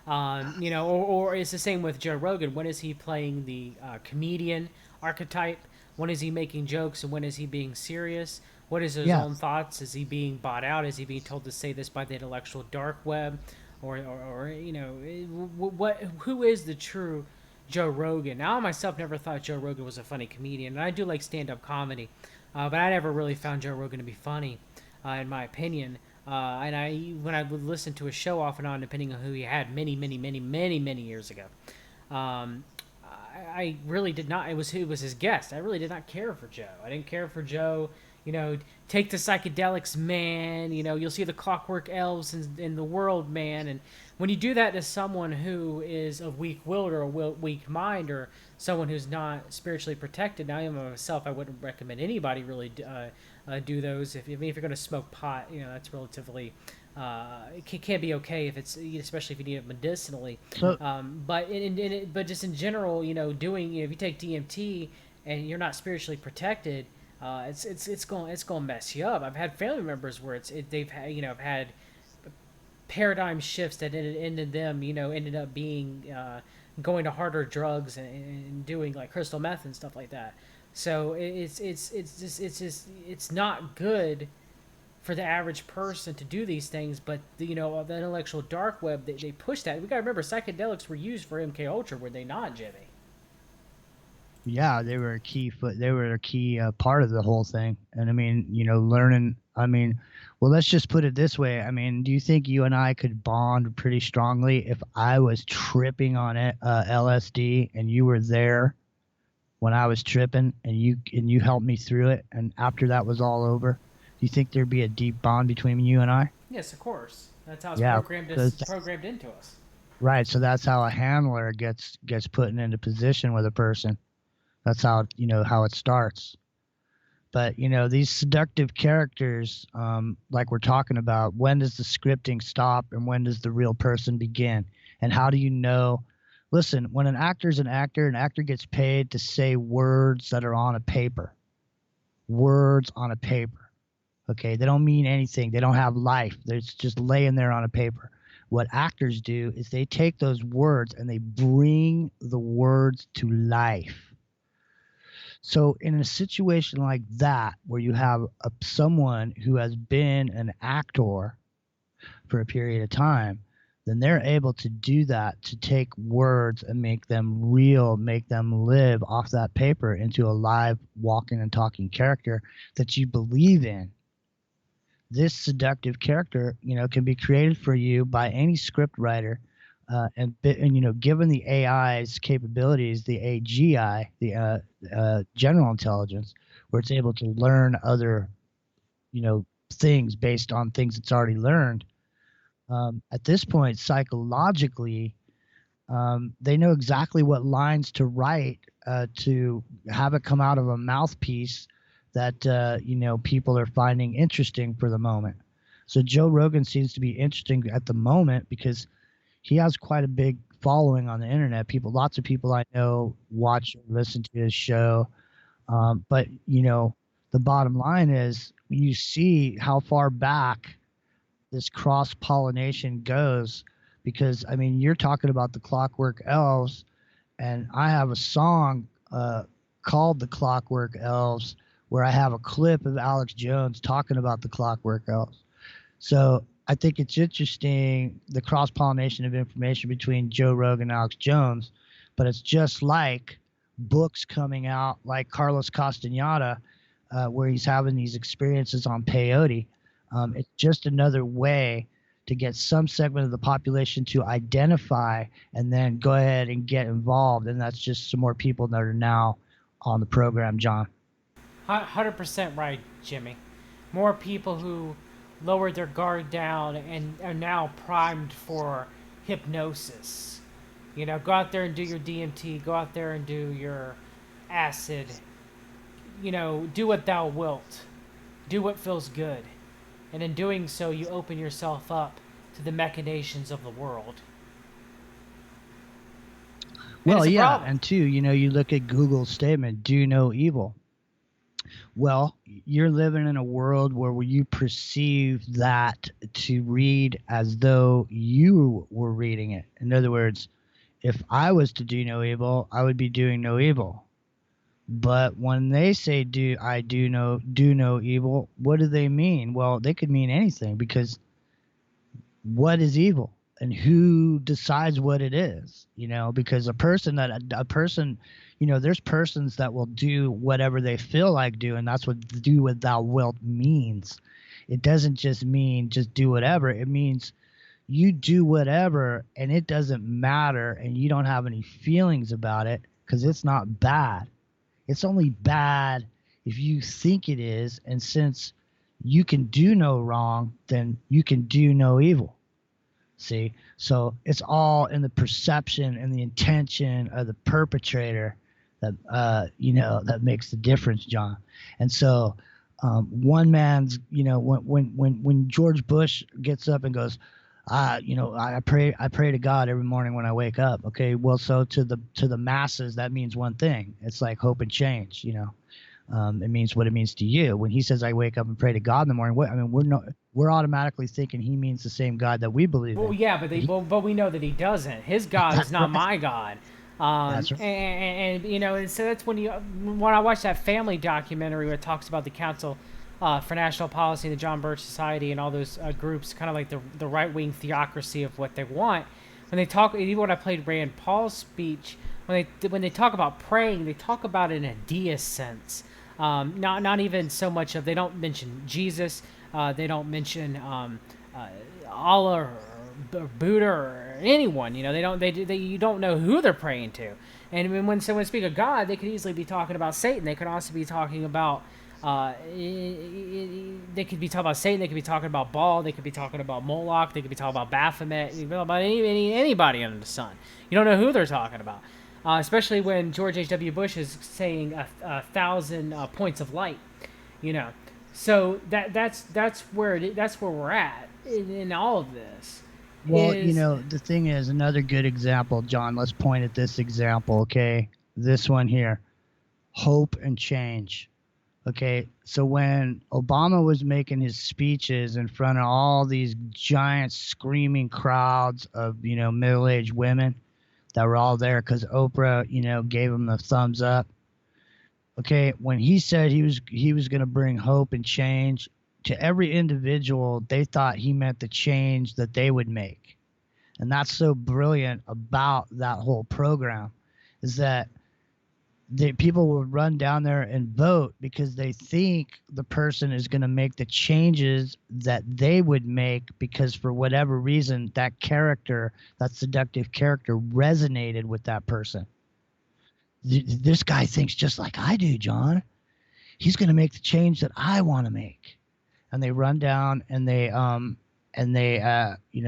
or it's the same with Joe Rogan. When is he playing the comedian archetype? When is he making jokes, and when is he being serious? What is his own thoughts? Is he being bought out? Is he being told to say this by the intellectual dark web, or what? Who is the true Joe Rogan? Now, I myself never thought Joe Rogan was a funny comedian, and I do like stand-up comedy, But I never really found Joe Rogan to be funny, in my opinion. When I would listen to a show off and on, depending on who he had, many years ago, um, I really did not. It was his guest. I really did not care for Joe. I didn't care for Joe. Take the psychedelics, man. You'll see the clockwork elves in the world, man. And when you do that to someone who is of weak-willed or a weak mind, or someone who's not spiritually protected, now, myself, I wouldn't recommend anybody really do those. If you're going to smoke pot, that's relatively it can be okay if it's, especially if you need it medicinally. But just in general, doing, if you take DMT and you're not spiritually protected, it's going to mess you up. I've had family members where they've had, have had paradigm shifts that ended up being going to harder drugs and doing like crystal meth and stuff like that. So it's not good for the average person to do these things. But the intellectual dark web, they push that. We got to remember, psychedelics were used for MK Ultra, were they not, Jimmy? Yeah, they were a key part of the whole thing. And I mean, learning. I mean, well, let's just put it this way. I mean, do you think you and I could bond pretty strongly if I was tripping on LSD and you were there when I was tripping, and you helped me through it, and after that was all over? Do you think there'd be a deep bond between you and I? Yes, of course. That's how it's programmed into us. Right. So that's how a handler gets put into position with a person. That's how it starts. But these seductive characters, like we're talking about, when does the scripting stop and when does the real person begin? And how do you know? Listen, when an actor's an actor gets paid to say words that are on a paper. Words on a paper. Okay, they don't mean anything. They don't have life. They're just laying there on a paper. What actors do is they take those words and they bring the words to life. So in a situation like that, where you have someone who has been an actor for a period of time, then they're able to do that, to take words and make them real, make them live off that paper into a live, walking and talking character that you believe in. This seductive character, can be created for you by any script writer. And given the AI's capabilities, the AGI, the general intelligence, where it's able to learn other, things based on things it's already learned. At this point, psychologically, they know exactly what lines to write to have it come out of a mouthpiece that people are finding interesting for the moment. So Joe Rogan seems to be interesting at the moment because he has quite a big following on the internet. Lots of people I know watch and listen to his show. But the bottom line is, you see how far back this cross-pollination goes, because I mean, you're talking about the Clockwork Elves, and I have a song called The Clockwork Elves, where I have a clip of Alex Jones talking about the Clockwork Elves. So I think it's interesting, the cross-pollination of information between Joe Rogan and Alex Jones, but it's just like books coming out like Carlos Castaneda, where he's having these experiences on peyote. It's just another way to get some segment of the population to identify and then go ahead and get involved. And that's just some more people that are now on the program, John. 100% right, Jimmy. More people who lowered their guard down and are now primed for hypnosis. Go out there and do your DMT, go out there and do your acid. Do what thou wilt. Do what feels good. And in doing so, you open yourself up to the machinations of the world. Well, yeah, and two, you look at Google's statement, do no evil. Well, you're living in a world where you perceive that to read as though you were reading it. In other words, if I was to do no evil, I would be doing no evil. But when they say do no evil, what do they mean? Well, they could mean anything, because what is evil? and who decides what it is, because a person, there's persons that will do whatever they feel like doing. That's what do without wilt means. It doesn't just mean just do whatever. It means you do whatever and it doesn't matter and you don't have any feelings about it because it's not bad. It's only bad if you think it is. And since you can do no wrong, then you can do no evil. See? So it's all in the perception and the intention of the perpetrator that, that makes the difference, John. And so one man's, when George Bush gets up and goes, I pray to God every morning when I wake up. Okay, well, so to the masses, that means one thing. It's like hope and change. It means what it means to you. When he says I wake up and pray to God in the morning, we're automatically thinking he means the same God that we believe in. Well, yeah, but we know that he doesn't. His God is not my God. That's right. And so that's when I watched that family documentary where it talks about the Council for National Policy, the John Birch Society, and all those groups, kind of like the right-wing theocracy of what they want. When they talk, even when I played Rand Paul's speech, when they talk about praying, they talk about it in a deist sense. Not even so much of, they don't mention Jesus, they don't mention Allah or Buddha or anyone. You don't know who they're praying to. And when someone speaks of God, they could easily be talking about Satan. They could also be talking about they could be talking about Satan. They could be talking about Baal. They could be talking about Moloch. They could be talking about Baphomet. They could be talking about anybody under the sun. You don't know who they're talking about. Especially when George H.W. Bush is saying 1,000 points of light, So that's where we're at in all of this. Well, the thing is, another good example, John. Let's point at this example, okay? This one here, hope and change. Okay, so when Obama was making his speeches in front of all these giant screaming crowds of middle-aged women that were all there because Oprah, gave him the thumbs up. Okay, when he said he was going to bring hope and change to every individual, they thought he meant the change that they would make. And that's so brilliant about that whole program, is that people will run down there and vote because they think the person is going to make the changes that they would make because for whatever reason that character, that seductive character, resonated with that person. This guy thinks just like I do, John. He's going to make the change that I want to make. And they run down and they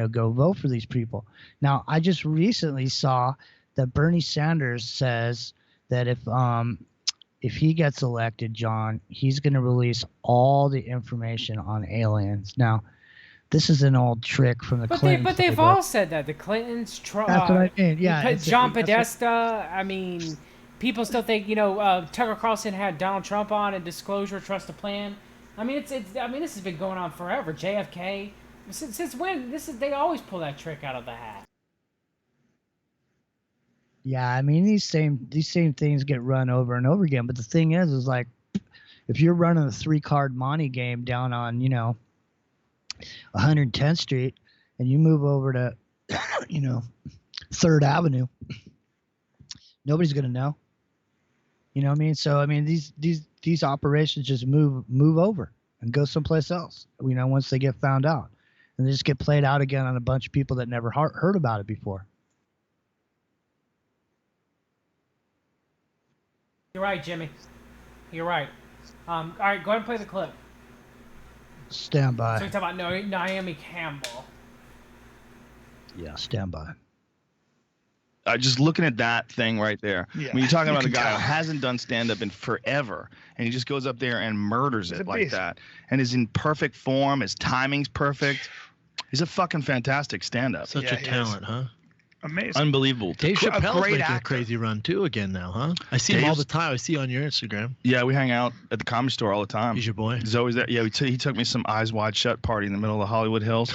go vote for these people. Now, I just recently saw that Bernie Sanders says that if he gets elected, John, he's going to release all the information on aliens. Now, this is an old trick from the Clintons. But they've all said that. The Clintons, Trump. That's what I mean. Yeah. John Podesta. I mean, people still think Tucker Carlson had Donald Trump on and Disclosure, Trust the Plan. I mean, this has been going on forever. JFK. Since when? They always pull that trick out of the hat. Yeah, I mean these same things get run over and over again. But the thing is like, if you're running a 3-card Monte game down on 110th Street, and you move over to 3rd Avenue, nobody's gonna know. You know what I mean? So I mean these operations just move over and go someplace else. Once they get found out, and they just get played out again on a bunch of people that never heard about it before. You're right, Jimmy. You're right. All right, go ahead and play the clip. Stand by. So we talk about Naomi Campbell. Yeah, stand by. Just looking at that thing right there. Yeah. When you're talking about a guy who hasn't done stand-up in forever, and he just goes up there and murders it like that, and is in perfect form. His timing's perfect. He's a fucking fantastic stand-up. Such a talent, huh? Amazing. Unbelievable. Dave Chappelle's making a crazy run too again now, huh? I see him all the time. I see on your Instagram. Yeah, we hang out at the Comedy Store all the time. He's your boy. He's always there. Yeah, he took me some Eyes Wide Shut party in the middle of the Hollywood Hills.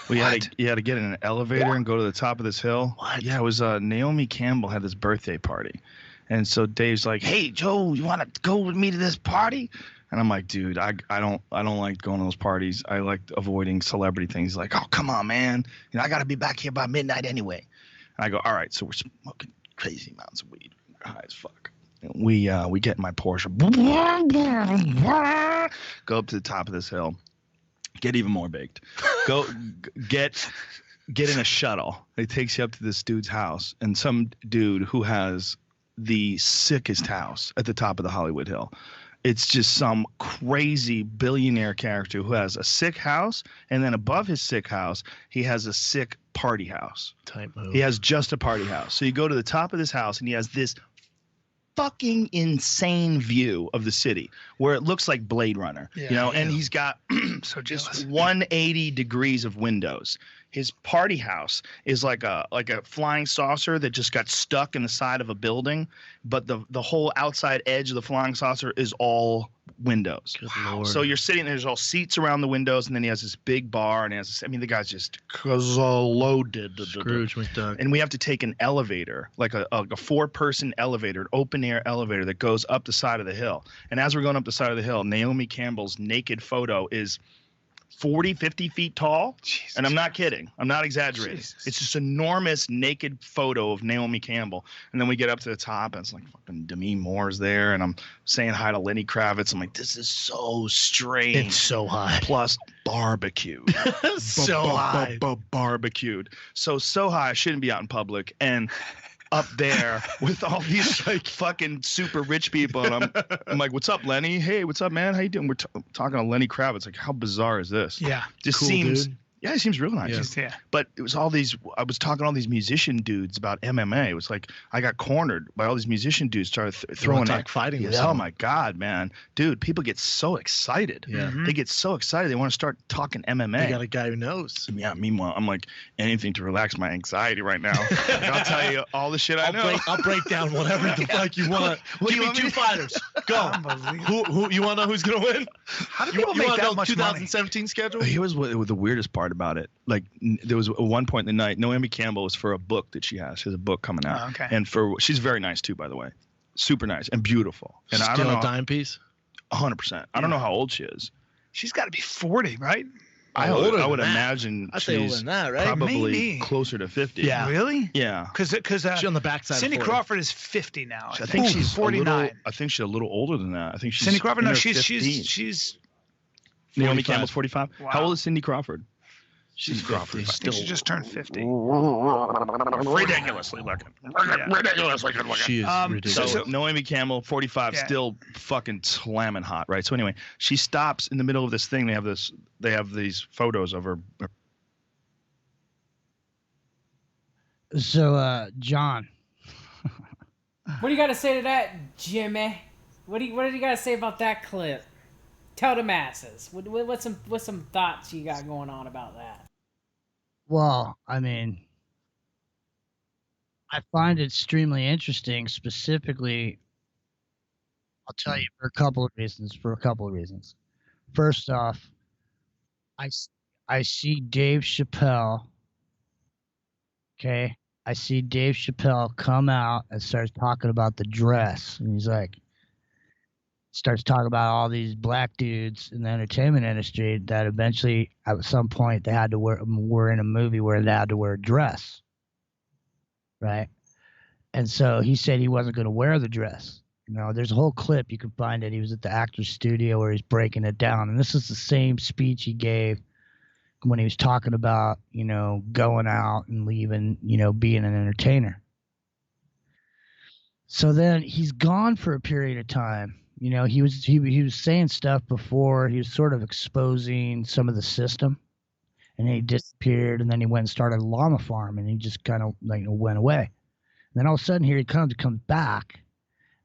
You had to get in an elevator and go to the top of this hill. What? Yeah, it was Naomi Campbell had this birthday party. And so Dave's like, "Hey, Joe, you want to go with me to this party?" And I'm like, dude, I don't like going to those parties. I like avoiding celebrity things. He's like, oh, come on, man. I got to be back here by midnight anyway. And I go, all right. So we're smoking crazy amounts of weed, high as fuck. And we get in my Porsche, go up to the top of this hill, get even more baked. Go get in a shuttle. It takes you up to this dude's house, and some dude who has the sickest house at the top of the Hollywood Hill. It's just some crazy billionaire character who has a sick house, and then above his sick house, he has a sick party house. Type move. He has just a party house. So you go to the top of this house, and he has this fucking insane view of the city where it looks like Blade Runner, and he's got so just 180 degrees of windows. His party house is like a flying saucer that just got stuck in the side of a building, but the whole outside edge of the flying saucer is all windows. Good Lord. So you're sitting there's all seats around the windows, and then he has this big bar, and the guy's just loaded. Scrooge McDuck. And we have to take an elevator, like a 4-person elevator, an open air elevator that goes up the side of the hill. And as we're going up the side of the hill, Naomi Campbell's naked photo is 40, 50 feet tall. Jesus. And I'm not kidding. I'm not exaggerating. Jesus. It's just enormous naked photo of Naomi Campbell. And then we get up to the top, and it's like fucking Demi Moore's there. And I'm saying hi to Lenny Kravitz. I'm like, this is so strange. It's so high. Plus barbecued. So high. Barbecued. So high, I shouldn't be out in public. And up there with all these like fucking super rich people, and I'm like, what's up, Lenny? Hey, what's up, man? How you doing? We're talking to Lenny Kravitz. Like, how bizarre is this? Yeah. Just Cool seems dude. Yeah, he seems real nice. Yeah. But it was all these. I was talking to all these musician dudes about MMA. It was like I got cornered by all these musician dudes. Started throwing like fighting. Or oh something. my god, man, dude! People get so excited. Yeah. They get so excited. They want to start talking MMA. You got a guy who knows. Yeah. Meanwhile, I'm like anything to relax my anxiety right now. Like, I'll tell you all the shit I know. I'll break down whatever the fuck you want. What do Give you me want two me to- fighters. Go. Unbelievable. Who you want to know who's gonna win? How do You people make want to that know much money? 2017 schedule? Here was what the weirdest part about it. Like there was at one point in the night, Naomi Campbell was for a book that she has. She has a book coming out. Oh, okay. And she's very nice too, by the way. Super nice and beautiful. And I Still don't a know, dime piece. 100%. I don't know how old she is. She's got to be 40, right? I Older would than that. imagine I'd say older she's than that, right? probably Maybe. closer to 50. Yeah. Really? Yeah. Because She's on the backside. Cindy of 40. Crawford is 50 now. I think she's 49. I think she's a little older than that. I think she's Cindy Crawford? in No, her she's 50s. Naomi 45. Campbell's 45. Wow. How old is Cindy Crawford? She's Crawford. 50. I think she just turned 50. Ridiculously looking. Ridiculously good looking. She is So- ridiculous. So Naomi Campbell, 45, Yeah. still fucking slamming hot, right? So anyway, she stops in the middle of this thing. They have these photos of her. So, John, What do you got to say to that, Jimmy? What do you got to say about that clip? Tell the masses. What's some thoughts you got going on about that? well, I mean, I find it extremely interesting. Specifically, I'll tell you for a couple of reasons. First off, I see Dave Chappelle. Okay, I see Dave Chappelle come out and starts talking about the dress, and he's like, starts talking about all these black dudes in the entertainment industry that eventually, at some point, they had to were in a movie where they had to wear a dress, right? And so he said he wasn't going to wear the dress. You know, there's a whole clip you can find it. He was at the actor's studio where he's breaking it down, and this is the same speech he gave when he was talking about, you know, going out and leaving, you know, being an entertainer. So then he's gone for a period of time. You know, he was saying stuff before. He was sort of exposing some of the system, and then he disappeared. And then he went and started a llama farm, and he just kind of like went away. And then all of a sudden, here he comes back,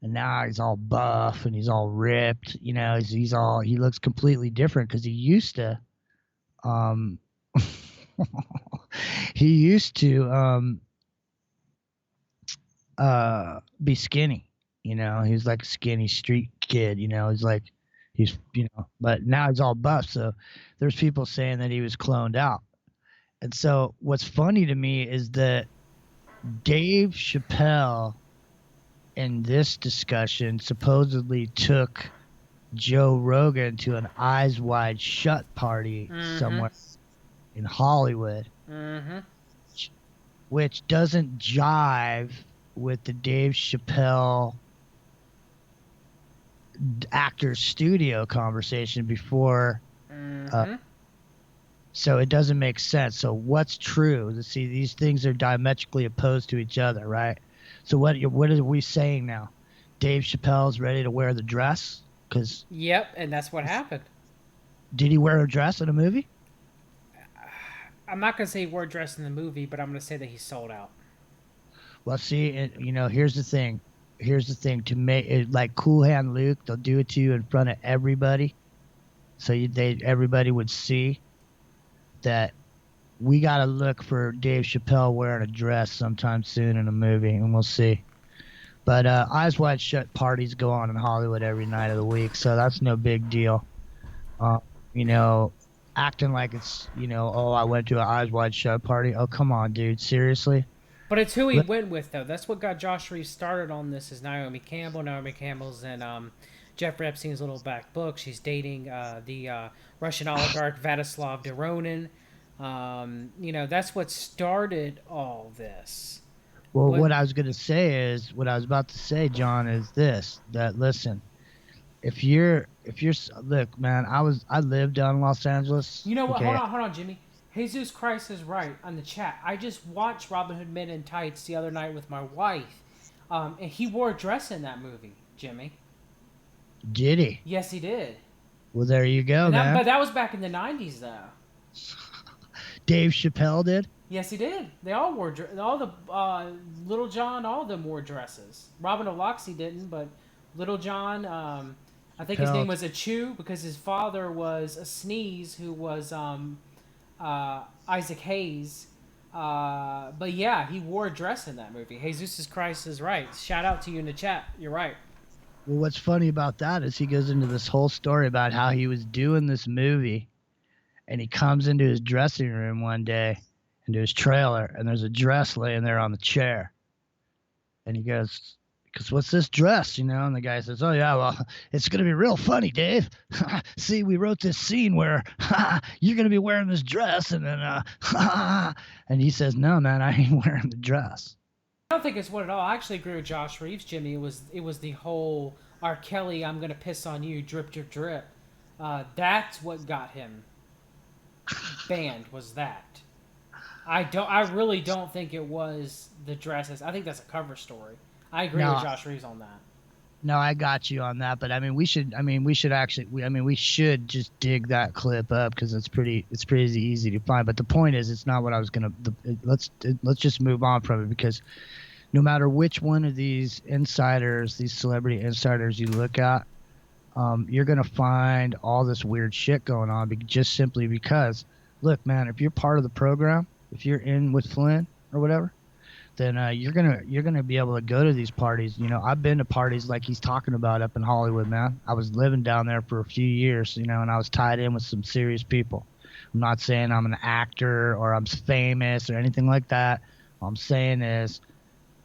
and now he's all buff and he's all ripped. You know, he looks completely different because he used to, be skinny. You know, he was like a skinny street kid, you know, but now he's all buff. So there's people saying that he was cloned out. And so what's funny to me is that Dave Chappelle in this discussion supposedly took Joe Rogan to an Eyes Wide Shut party somewhere in Hollywood, which doesn't jive with the Dave Chappelle actors studio conversation before. So it doesn't make sense. So what's true? See, these things are diametrically opposed to each other, right? So what are we saying now? Dave Chappelle's ready to wear the dress? Yep, and that's what happened. Did he wear a dress in a movie? I'm not going to say he wore a dress in the movie, but I'm going to say that he sold out. Well, see, here's the thing. To make it like Cool Hand Luke, they'll do it to you in front of everybody. So everybody would see that we got to look for Dave Chappelle wearing a dress sometime soon in a movie, and we'll see. But Eyes Wide Shut parties go on in Hollywood every night of the week, so that's no big deal. Acting like it's, oh, I went to an Eyes Wide Shut party. Oh, come on, dude. Seriously? But it's who he went with, though. That's what got Josh Reeves started on this is Naomi Campbell. Naomi Campbell's in Jeffrey Epstein's little back book. She's dating the Russian oligarch Vladislav Doronin. That's what started all this. Well, what I was about to say, John, is this: that listen, if you're look, man, I lived down in Los Angeles. You know what? Okay. Hold on, Jimmy. Jesus Christ is right on the chat. I just watched Robin Hood Men in Tights the other night with my wife, and he wore a dress in that movie, Jimmy. Did he? Yes, he did. Well, there you go, man. But that was back in the 90s, though. Dave Chappelle did? Yes, he did. They all wore all the Little John. All of them wore dresses. Robin O'Loxy didn't, but Little John. I think his name was a Chew because his father was a Sneeze, who was Isaac Hayes. But yeah, he wore a dress in that movie. Jesus Christ is right. Shout out to you in the chat. You're right. Well, what's funny about that is he goes into this whole story about how he was doing this movie, and he comes into his dressing room one day, into his trailer, and there's a dress laying there on the chair. And he goes, what's this dress, And the guy says, oh, yeah, well, it's going to be real funny, Dave. See, we wrote this scene where you're going to be wearing this dress, and then, and he says, no, man, I ain't wearing the dress. I don't think it's what at all. I actually agree with Josh Reeves, Jimmy. It was the whole R. Kelly, I'm going to piss on you, drip, drip, drip. That's what got him banned, was that. I really don't think it was the dresses. I think that's a cover story. I agree with Josh Reeves on that. No, I got you on that, but we should just dig that clip up because it's pretty easy to find. But the point is, it's not what I was gonna. Let's just move on from it, because no matter which one of these insiders, these celebrity insiders you look at, you're gonna find all this weird shit going on, just simply because, look, man, if you're part of the program, if you're in with Flynn or whatever, then you're gonna be able to go to these parties. I've been to parties like he's talking about up in Hollywood, man. I was living down there for a few years, and I was tied in with some serious people. I'm not saying I'm an actor or I'm famous or anything like that. All I'm saying is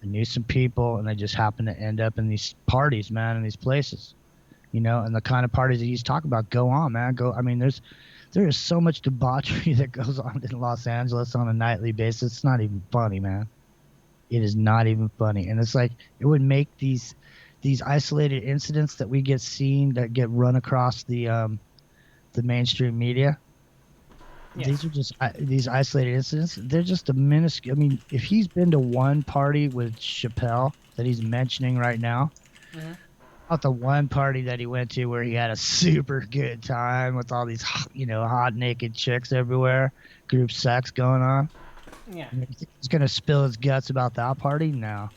I knew some people, and they just happened to end up in these parties, man, in these places. And the kind of parties that he's talking about, go on, man. There is so much debauchery that goes on in Los Angeles on a nightly basis. It's not even funny, man. It is not even funny. And it's like, it would make these isolated incidents that we get seen, that get run across the mainstream media. Yes. These are just these isolated incidents. They're just a minuscule. I mean, if he's been to one party with Chappelle that he's mentioning right now, about the one party that he went to where he had a super good time with all these, hot naked chicks everywhere, group sex going on. Yeah. He's going to spill his guts about that party? No,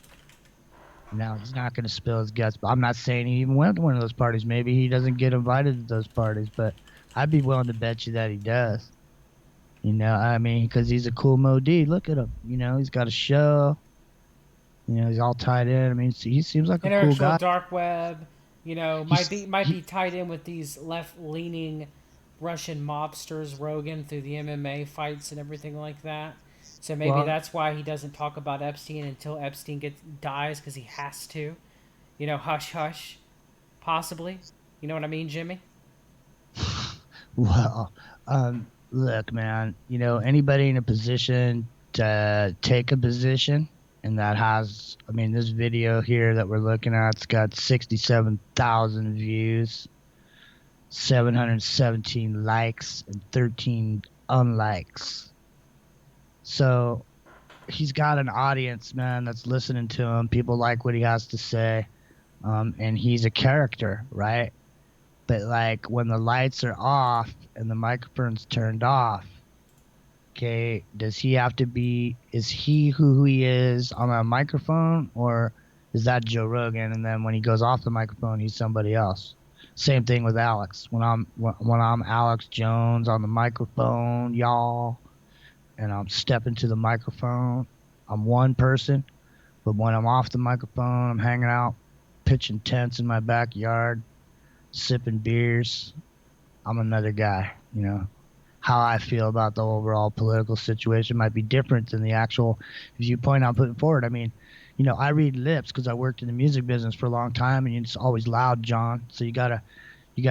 he's not going to spill his guts. I'm not saying he even went to one of those parties. Maybe he doesn't get invited to those parties, but I'd be willing to bet you that he does. Because he's a cool Mo-D. Look at him. He's got a show. He's all tied in. He seems like a cool guy. Dark web, might be tied in with these left-leaning Russian mobsters, Rogan, through the MMA fights and everything like that. So maybe that's why he doesn't talk about Epstein until Epstein dies, because he has to. Hush hush, possibly. You know what I mean, Jimmy? Well, look, man, anybody in a position to take a position, and that has, this video here that we're looking at, it's got 67,000 views, 717 likes, and 13 unlikes. So he's got an audience, man, that's listening to him. People like what he has to say, and he's a character, right? But like when the lights are off and the microphone's turned off, okay, is he who he is on a microphone, or is that Joe Rogan? And then when he goes off the microphone, he's somebody else. Same thing with Alex. When I'm Alex Jones on the microphone, y'all, and I'm stepping to the microphone, I'm one person. But when I'm off the microphone, I'm hanging out, pitching tents in my backyard, sipping beers, I'm another guy. How I feel about the overall political situation might be different than the actual viewpoint I'm putting forward. I read lips because I worked in the music business for a long time, and it's always loud, John. So you gotta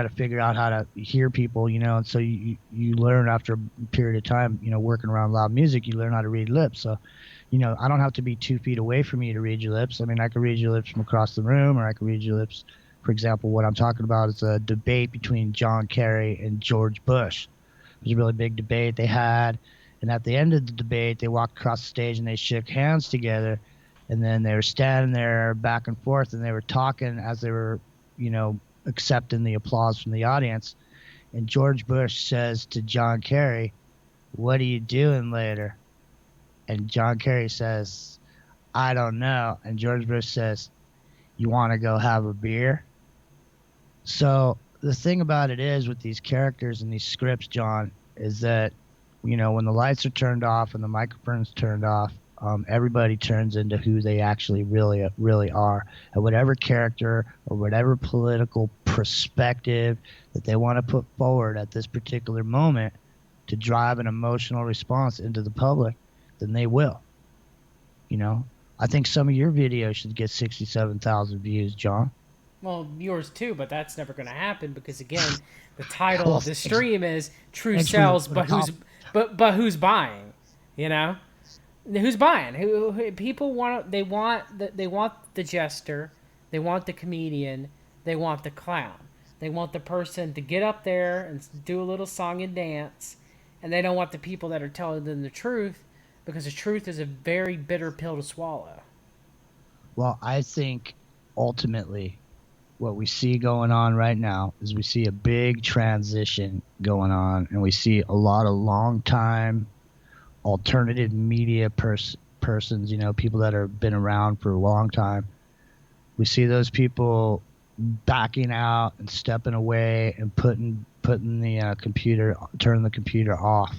figure out how to hear people, and so you learn after a period of time, working around loud music, you learn how to read lips. So, I don't have to be 2 feet away from you to read your lips. I can read your lips from across the room, or I can read your lips. For example, what I'm talking about is a debate between John Kerry and George Bush. It was a really big debate they had, and at the end of the debate, they walked across the stage and they shook hands together, and then they were standing there back and forth, and they were talking as they were, accepting the applause from the audience. And George Bush says to John Kerry, "What are you doing later?" And John Kerry says, "I don't know." And George Bush says, "You want to go have a beer?" So the thing about it is with these characters and these scripts, John, is that, when the lights are turned off and the microphone's turned off, everybody turns into who they actually really are. And whatever character or whatever political perspective that they want to put forward at this particular moment to drive an emotional response into the public, then they will. I think some of your videos should get 67,000 views, John. Well, yours too, but that's never going to happen because, again, the title of the stream is "True Sells," but who's buying? Who's buying? Who people want? They want the jester, they want the comedian, they want the clown, they want the person to get up there and do a little song and dance, and they don't want the people that are telling them the truth, because the truth is a very bitter pill to swallow. Well, I think ultimately what we see going on right now is we see a big transition going on, and we see a lot of long-time alternative media persons, people that have been around for a long time. We see those people backing out and stepping away and putting the turning the computer off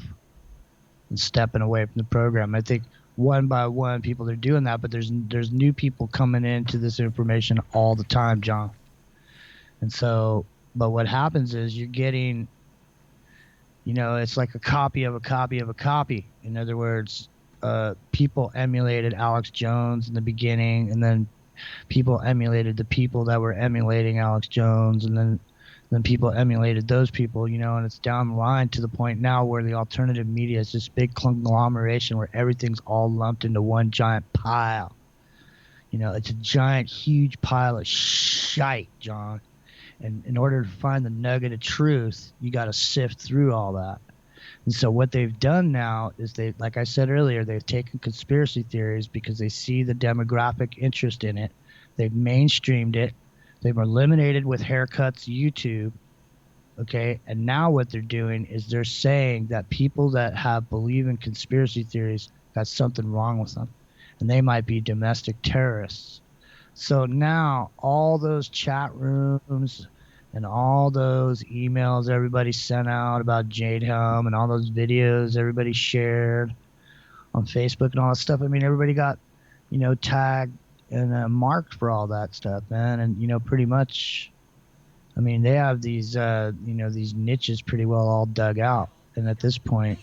and stepping away from the program. I think one by one people are doing that, but there's new people coming into this information all the time, John. And so, but what happens is you're getting, it's like a copy of a copy of a copy. In other words, people emulated Alex Jones in the beginning, and then people emulated the people that were emulating Alex Jones, and then people emulated those people, and it's down the line to the point now where the alternative media is this big conglomeration where everything's all lumped into one giant pile. It's a giant, huge pile of shite, John. And in order to find the nugget of truth, you got to sift through all that. And so what they've done now is like I said earlier, they've taken conspiracy theories because they see the demographic interest in it. They've mainstreamed it. They've eliminated with haircuts YouTube. Okay. And now what they're doing is they're saying that people that believe in conspiracy theories got something wrong with them, and they might be domestic terrorists. So now all those chat rooms and all those emails everybody sent out about Jade Helm and all those videos everybody shared on Facebook and all that stuff, everybody got, tagged and marked for all that stuff, man. And, pretty much, they have these, these niches pretty well all dug out. And at this point,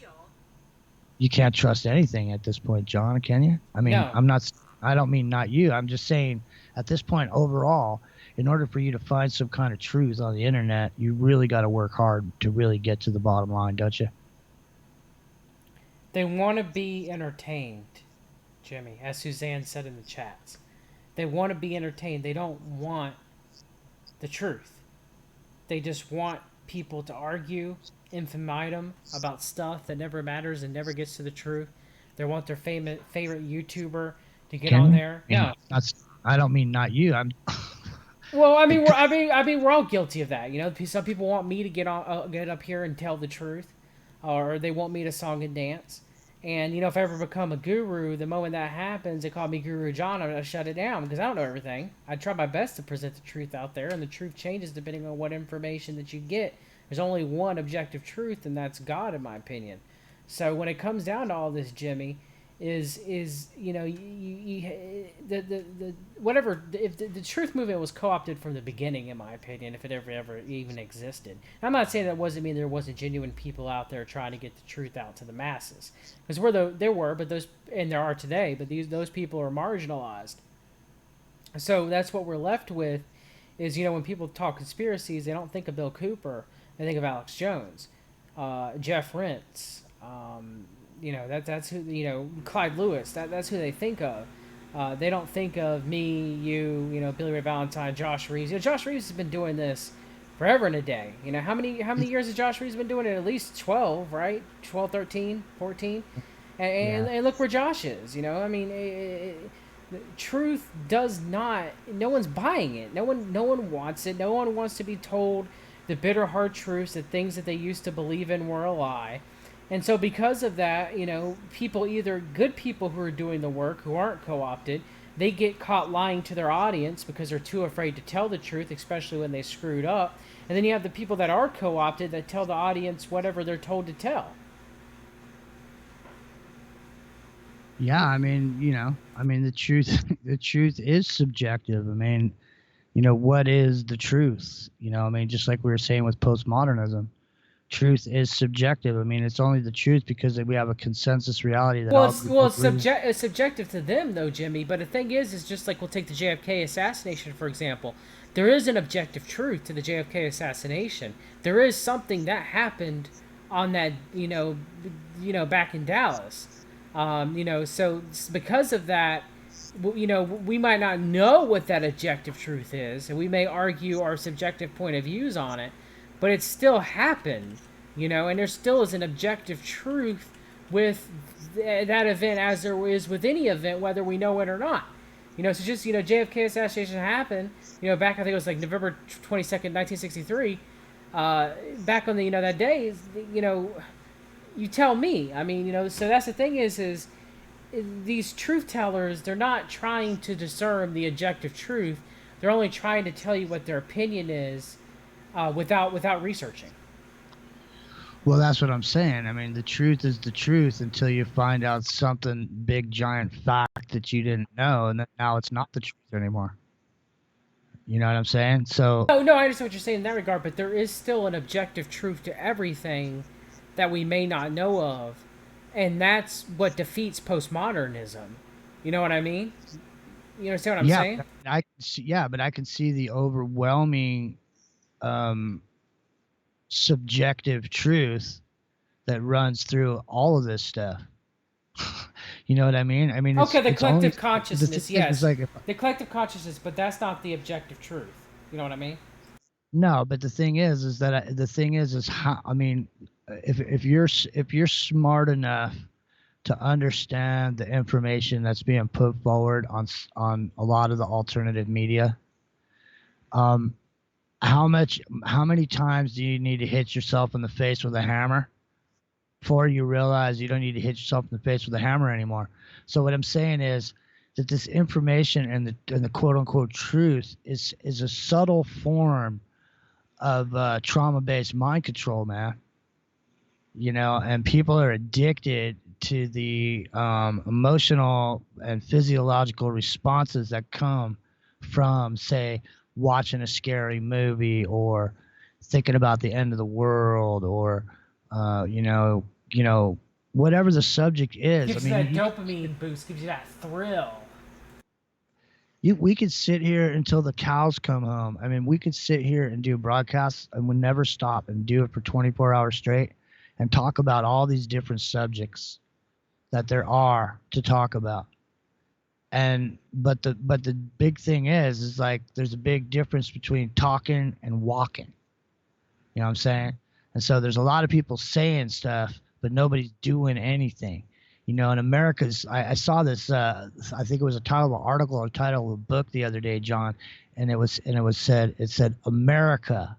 you can't trust anything at this point, John, can you? No. I don't mean not you. I'm just saying at this point overall, in order for you to find some kind of truth on the internet, you really got to work hard to really get to the bottom line, don't you? They want to be entertained, Jimmy, as Suzanne said in the chats. They want to be entertained. They don't want the truth. They just want people to argue infinitum about stuff that never matters and never gets to the truth. They want their favorite YouTuber to get on there. Yeah, I don't mean not you. Well, I mean, we're all guilty of that. You know, some people want me to get up here and tell the truth, or they want me to song and dance. And you know, if I ever become a guru, the moment that happens, they call me Guru John. I'm gonna shut it down because I don't know everything. I try my best to present the truth out there, and the truth changes depending on what information that you get. There's only one objective truth, and that's God, in my opinion. So when it comes down to all this, Jimmy, is you know, the whatever, if the truth movement was co-opted from the beginning, in my opinion, if it ever even existed. I'm not saying that doesn't mean there wasn't genuine people out there trying to get the truth out to the masses, because there were, but those, and there are today, but those people are marginalized. So that's what we're left with, is, you know, when people talk conspiracies, they don't think of Bill Cooper, they think of Alex Jones, Jeff Rentz. You know, that's who, you know, Clyde Lewis, that's who they think of. They don't think of me, you know, Billy Ray Valentine, Josh Reeves. You know, Josh Reeves has been doing this forever and a day. You know, how many years has Josh Reeves been doing it? At least 12, right? 12, 13, 14. And look where Josh is, you know? I mean, the truth does not, no one's buying it. No one wants it. No one wants to be told the bitter hard truths, that things that they used to believe in were a lie. And so because of that, you know, people, either good people who are doing the work, who aren't co-opted, they get caught lying to their audience because they're too afraid to tell the truth, especially when they screwed up. And then you have the people that are co-opted that tell the audience whatever they're told to tell. Yeah, I mean, you know, the truth is subjective. I mean, you know, what is the truth? You know, I mean, just like we were saying with postmodernism. Truth is subjective. I mean, it's only the truth because we have a consensus reality that. It's subjective to them, though, Jimmy. But the thing is just like, we'll take the JFK assassination, for example. There is an objective truth to the JFK assassination. There is something that happened on that, you know, back in Dallas. You know, so because of that, you know, we might not know what that objective truth is, and we may argue our subjective point of views on it. But it still happened, you know, and there still is an objective truth with that event, as there is with any event, whether we know it or not. You know, so just, you know, JFK assassination happened, you know, back, I think it was like November 22nd, 1963. Back on the, you know, that day, you know, you tell me. I mean, you know, so that's the thing is these truth tellers, they're not trying to discern the objective truth. They're only trying to tell you what their opinion is. Without researching. Well, that's what I'm saying. I mean, the truth is the truth until you find out something big, giant fact that you didn't know, and then now it's not the truth anymore. You know what I'm saying? So. No, I understand what you're saying in that regard, but there is still an objective truth to everything that we may not know of, and that's what defeats postmodernism. You know what I mean? You understand what I'm saying? But I can see the overwhelming. Subjective truth that runs through all of this stuff. You know what I mean? I mean, okay, the collective consciousness, yes. Like the collective consciousness, but that's not the objective truth. You know what I mean? No, but the thing is how, I mean, if you're smart enough to understand the information that's being put forward on a lot of the alternative media, how many times do you need to hit yourself in the face with a hammer before you realize you don't need to hit yourself in the face with a hammer anymore? So what I'm saying is that this information and the quote unquote truth is a subtle form of trauma-based mind control, man. You know, and people are addicted to the emotional and physiological responses that come from, say, watching a scary movie or thinking about the end of the world or you know whatever the subject is. Gives you that dopamine boost, gives you that thrill. We could sit here until the cows come home. I mean, we could sit here and do broadcasts and would never stop and do it for 24 hours straight and talk about all these different subjects that there are to talk about. And but the big thing is like there's a big difference between talking and walking. You know what I'm saying? And so there's a lot of people saying stuff, but nobody's doing anything. You know, in America's, I saw this. I think it was a title of an article or title of a book the other day, John, and it said America,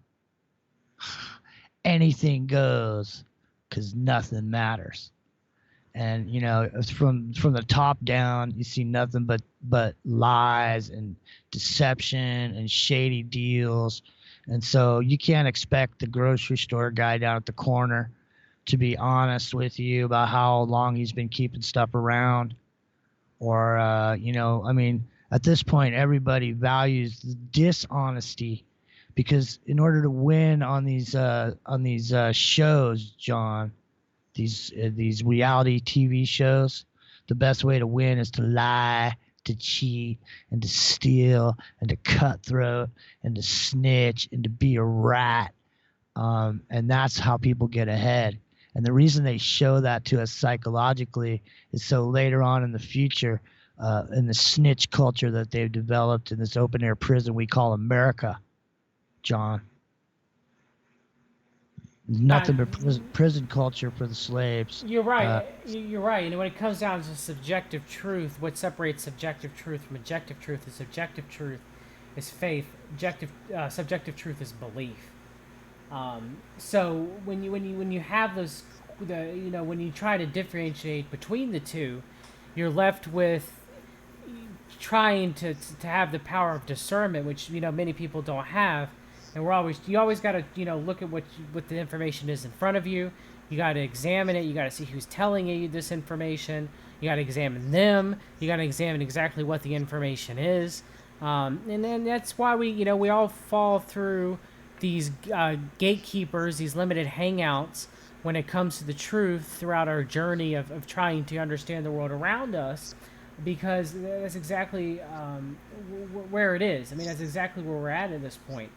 anything goes, 'cause nothing matters. And you know, it's from the top down, you see nothing but lies and deception and shady deals. And so you can't expect the grocery store guy down at the corner to be honest with you about how long he's been keeping stuff around. Or, you know, I mean, at this point, everybody values dishonesty because in order to win on these shows, John, these reality TV shows, the best way to win is to lie, to cheat, and to steal, and to cutthroat, and to snitch, and to be a rat. And that's how people get ahead. And the reason they show that to us psychologically is so later on in the future, in the snitch culture that they've developed in this open air prison we call America, John. Nothing but prison culture for the slaves. You're right. You're right. And when it comes down to subjective truth, what separates subjective truth from objective truth is subjective truth is faith. Subjective truth is belief. So when you have those, when you try to differentiate between the two, you're left with trying to have the power of discernment, which many people don't have. And you always got to look at what the information is in front of you. You got to examine it. You got to see who's telling you this information. You got to examine them. You got to examine exactly what the information is. And then that's why we all fall through these gatekeepers, these limited hangouts when it comes to the truth throughout our journey of trying to understand the world around us, because that's exactly where it is. I mean, that's exactly where we're at this point.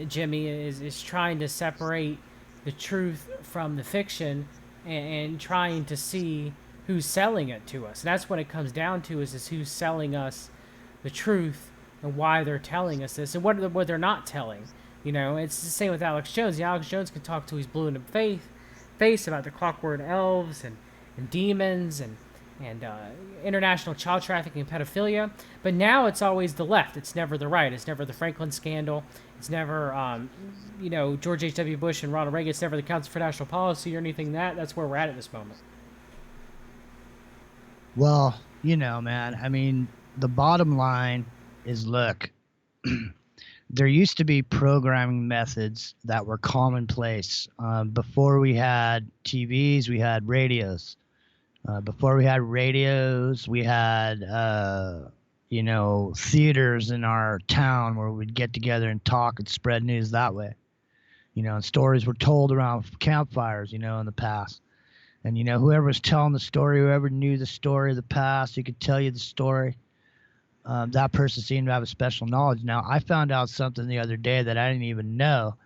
Jimmy is trying to separate the truth from the fiction and trying to see who's selling it to us. And that's what it comes down to is who's selling us the truth and why they're telling us this and what they're not telling. It's the same with Alex Jones. Alex Jones can talk till he's blue in the face about the clockwork elves and demons and international child trafficking and pedophilia. But now it's always the left. It's never the right. It's never the Franklin scandal. It's never, George H.W. Bush and Ronald Reagan. It's never the Council for National Policy or anything that's where we're at this moment. Well, man, I mean, the bottom line is, look, there used to be programming methods that were commonplace. Before we had TVs, we had radios. Before we had radios, we had, theaters in our town where we'd get together and talk and spread news that way. And stories were told around campfires, in the past. And, whoever was telling the story, whoever knew the story of the past, who could tell you the story, that person seemed to have a special knowledge. Now, I found out something the other day that I didn't even know.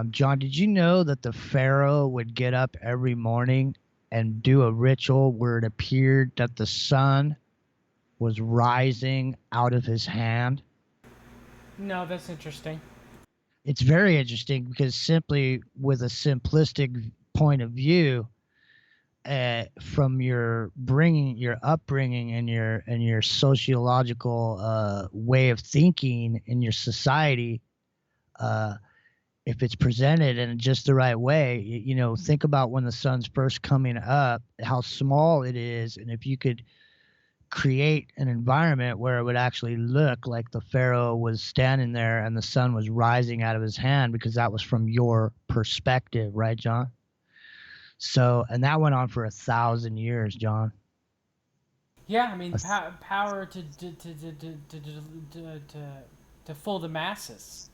John, did you know that the Pharaoh would get up every morning and do a ritual where it appeared that the sun was rising out of his hand? No, that's interesting. It's very interesting because simply with a simplistic point of view, from your upbringing and your sociological way of thinking in your society, if it's presented in just the right way, think about when the sun's first coming up, how small it is, and if you could create an environment where it would actually look like the Pharaoh was standing there and the sun was rising out of his hand, because that was from your perspective, right, John? So, and that went on for 1,000 years, John. Yeah, I mean, power to fool the masses,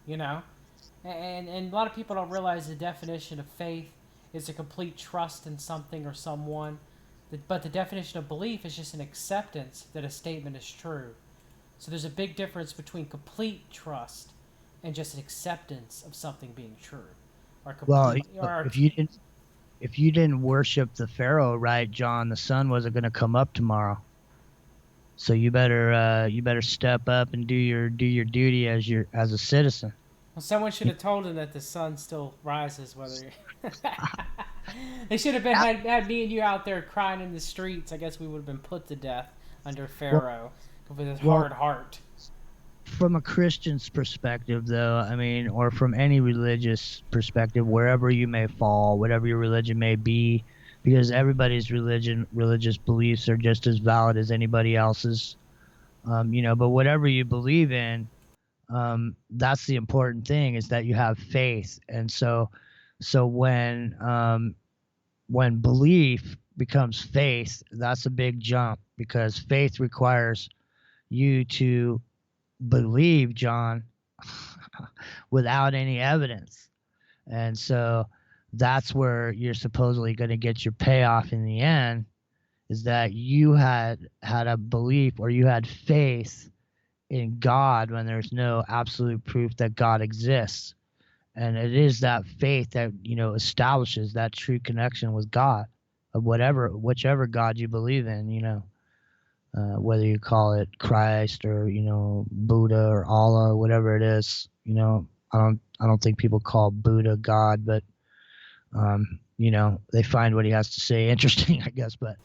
And a lot of people don't realize the definition of faith is a complete trust in something or someone. But the definition of belief is just an acceptance that a statement is true. So there's a big difference between complete trust and just an acceptance of something being true. Or complete, well, if you didn't worship the Pharaoh, right, John, the sun wasn't going to come up tomorrow. So you better step up and do your duty as a citizen. Well, someone should have told him that the sun still rises, whether they should have had me and you out there crying in the streets. I guess we would have been put to death under Pharaoh with his hard heart. From a Christian's perspective, though, I mean, or from any religious perspective, wherever you may fall, whatever your religion may be, because everybody's religious beliefs are just as valid as anybody else's, but whatever you believe in, that's the important thing, is that you have faith. And so when belief becomes faith, that's a big jump, because faith requires you to believe, John, without any evidence. And so that's where you're supposedly going to get your payoff in the end, is that you had a belief, or you had faith in God when there's no absolute proof that God exists. And it is that faith that, establishes that true connection with God, of whichever God you believe in, whether you call it Christ or, Buddha or Allah or whatever it is. I don't think people call Buddha God, but they find what he has to say interesting, I guess. But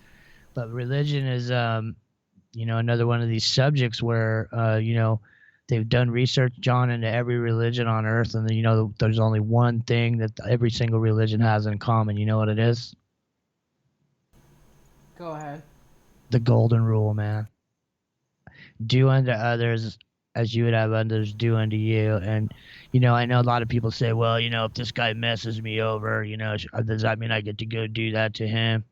religion is another one of these subjects where they've done research, John, into every religion on earth, and there's only one thing that every single religion has in common. You know what it is? Go ahead. The golden rule, man. Do unto others as you would have others do unto you. And I know a lot of people say, well, if this guy messes me over, does that mean I get to go do that to him?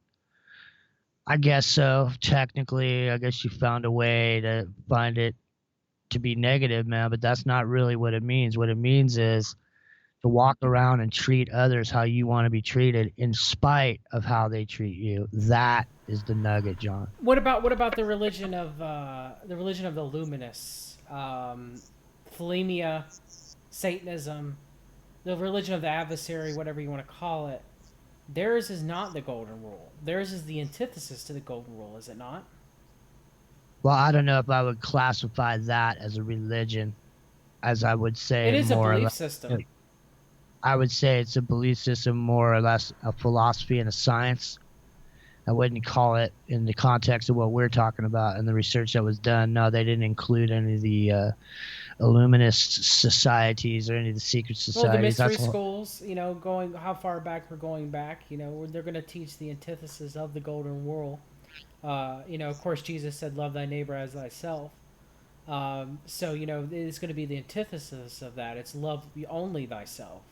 I guess so. Technically, I guess you found a way to find it to be negative, man, but that's not really what it means. What it means is to walk around and treat others how you want to be treated, in spite of how they treat you. That is the nugget, John. What about the religion of the Illuminists, Philemia, Satanism, the religion of the adversary, whatever you want to call it? Theirs is not the golden rule. Theirs is the antithesis to the golden rule, is it not? Well, I don't know if I would classify that as a religion, as I would say it is more a belief or less, system. I would say it's a belief system, more or less a philosophy and a science. I wouldn't call it, in the context of what we're talking about and the research that was done. No, they didn't include any of the Illuminist societies or any of the secret societies. Well, the mystery schools, going how far back we're going back, they're going to teach the antithesis of the golden rule. Of course, Jesus said, "Love thy neighbor as thyself." So it's going to be the antithesis of that. It's love only thyself.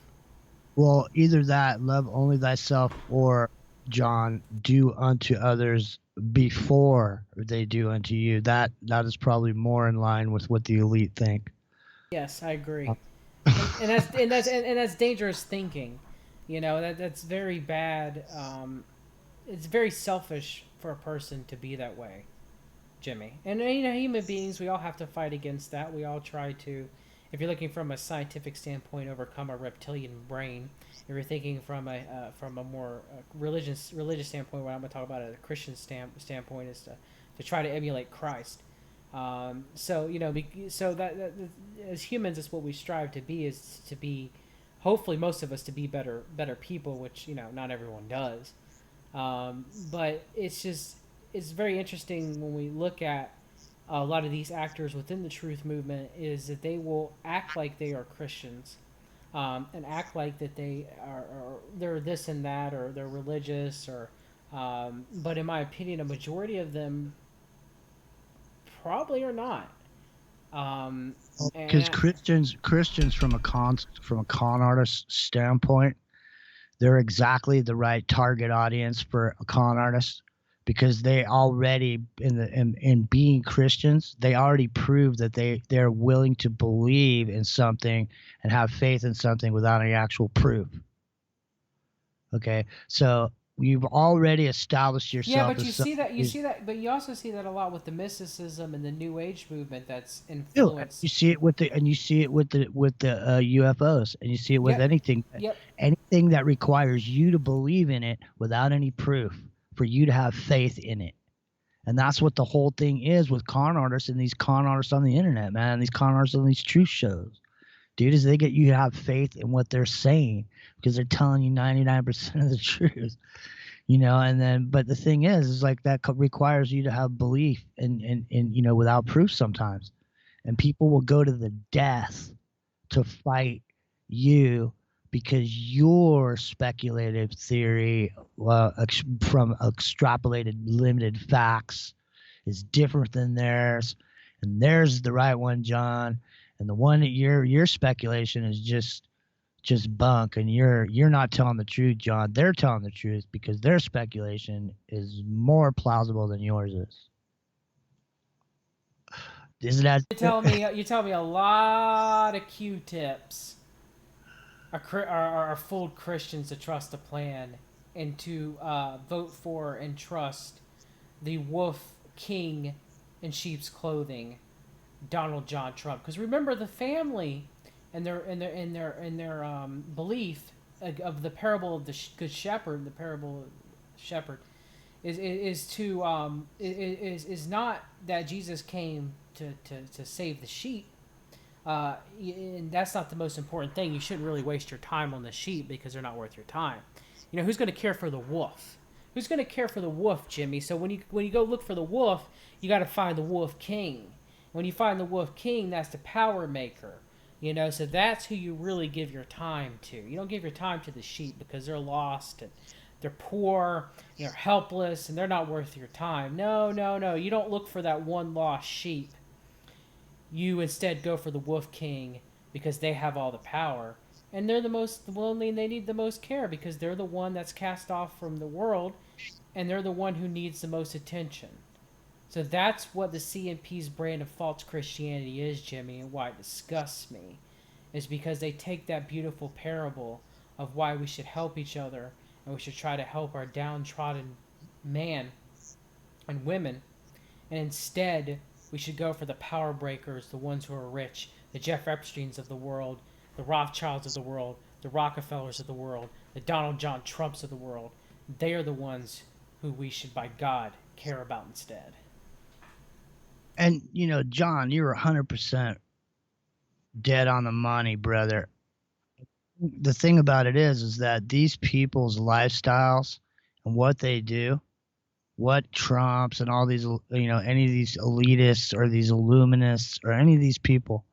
Well, either that, love only thyself, or, John, do unto others before they do unto you. That is probably more in line with what the elite think. Yes, I agree. and that's dangerous thinking. That's very bad. It's very selfish for a person to be that way, Jimmy. And human beings, we all have to fight against that. We all try to, if you're looking from a scientific standpoint, overcome our reptilian brain. If you're thinking from a more religious standpoint, what I'm going to talk about at a Christian standpoint is to try to emulate Christ. So that as humans, it's what we strive to be, is to be, hopefully most of us, to be better people, which not everyone does. But it's very interesting when we look at a lot of these actors within the truth movement, is that they will act like they are Christians, and act like that they're this and that, or they're religious, or but in my opinion, a majority of them probably are not. Because Christians from a con artist standpoint, they're exactly the right target audience for a con artist, because they already, in being Christians, they already proved that they're willing to believe in something and have faith in something without any actual proof. Okay, so You've already established yourself. Yeah, but as you some- see that. You is- see that. But you also see that a lot with the mysticism and the New Age movement. That's You influenced. see it with the UFOs, and you see it with Yep. anything Yep. anything that requires you to believe in it without any proof, for you to have faith in it. And that's what the whole thing is with con artists and these con artists on the internet, man. These con artists on these truth shows, dude, is they get you to have faith in what they're saying because they're telling you 99% of the truth. And then, but the thing is like that requires you to have belief in without proof sometimes. And people will go to the death to fight you because your speculative theory from extrapolated limited facts is different than theirs. And theirs is the right one, John. And the one that your speculation is just bunk, and you're not telling the truth, John. They're telling the truth because their speculation is more plausible than yours is. Isn't that? You're telling me a lot of Q-tips are fooled Christians to trust a plan and to vote for and trust the wolf king in sheep's clothing, Donald John Trump. Because remember, the family and their belief of the parable of the good shepherd, the parable of the shepherd, is not that Jesus came to save the sheep. And that's not the most important thing. You shouldn't really waste your time on the sheep because they're not worth your time. Who's going to care for the wolf? Who's going to care for the wolf, Jimmy? So when you go look for the wolf, you got to find the wolf king. When you find the wolf king, that's the power maker. So that's who you really give your time to. You don't give your time to the sheep because they're lost and they're poor, helpless, and they're not worth your time. No. You don't look for that one lost sheep. You instead go for the wolf king because they have all the power. And they're the most lonely and they need the most care because they're the one that's cast off from the world and they're the one who needs the most attention. So that's what the C&P's brand of false Christianity is, Jimmy, and why it disgusts me. Is because they take that beautiful parable of why we should help each other and we should try to help our downtrodden man and women. And instead, we should go for the power breakers, the ones who are rich, the Jeff Epsteins of the world, the Rothschilds of the world, the Rockefellers of the world, the Donald John Trumps of the world. They are the ones who we should, by God, care about instead. And, John, you're 100% dead on the money, brother. The thing about it is that these people's lifestyles and what they do, what Trumps and all these, any of these elitists or these illuminists or any of these people,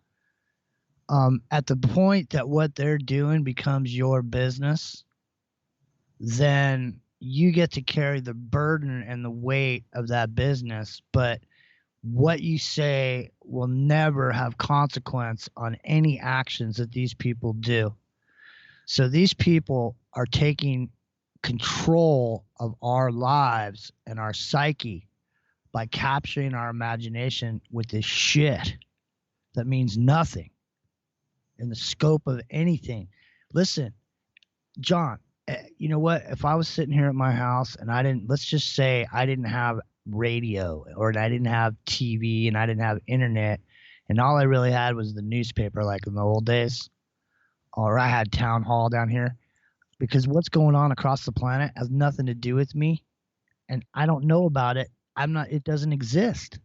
at the point that what they're doing becomes your business, then you get to carry the burden and the weight of that business. But what you say will never have consequence on any actions that these people do. So these people are taking control of our lives and our psyche by capturing our imagination with this shit that means nothing in the scope of anything. Listen, John, you know what? If I was sitting here at my house and let's just say I didn't have radio or I didn't have TV and I didn't have internet and all I really had was the newspaper like in the old days, or I had town hall down here, because what's going on across the planet has nothing to do with me and I don't know about it. It doesn't exist.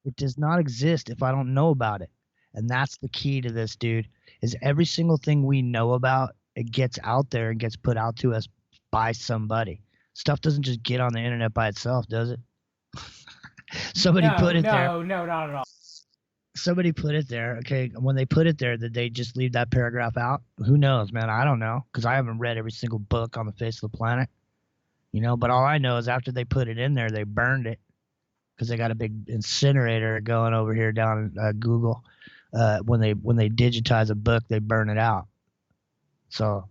It does not exist if I don't know about it. And that's the key to this, dude, is every single thing we know about, it gets out there and gets put out to us by somebody. Stuff doesn't just get on the internet by itself, does it? Somebody put it there. No, not at all. Somebody put it there. Okay, when they put it there, did they just leave that paragraph out? Who knows, man? I don't know, because I haven't read every single book on the face of the planet. But all I know is after they put it in there, they burned it because they got a big incinerator going over here down at Google. When they digitize a book, they burn it out. So,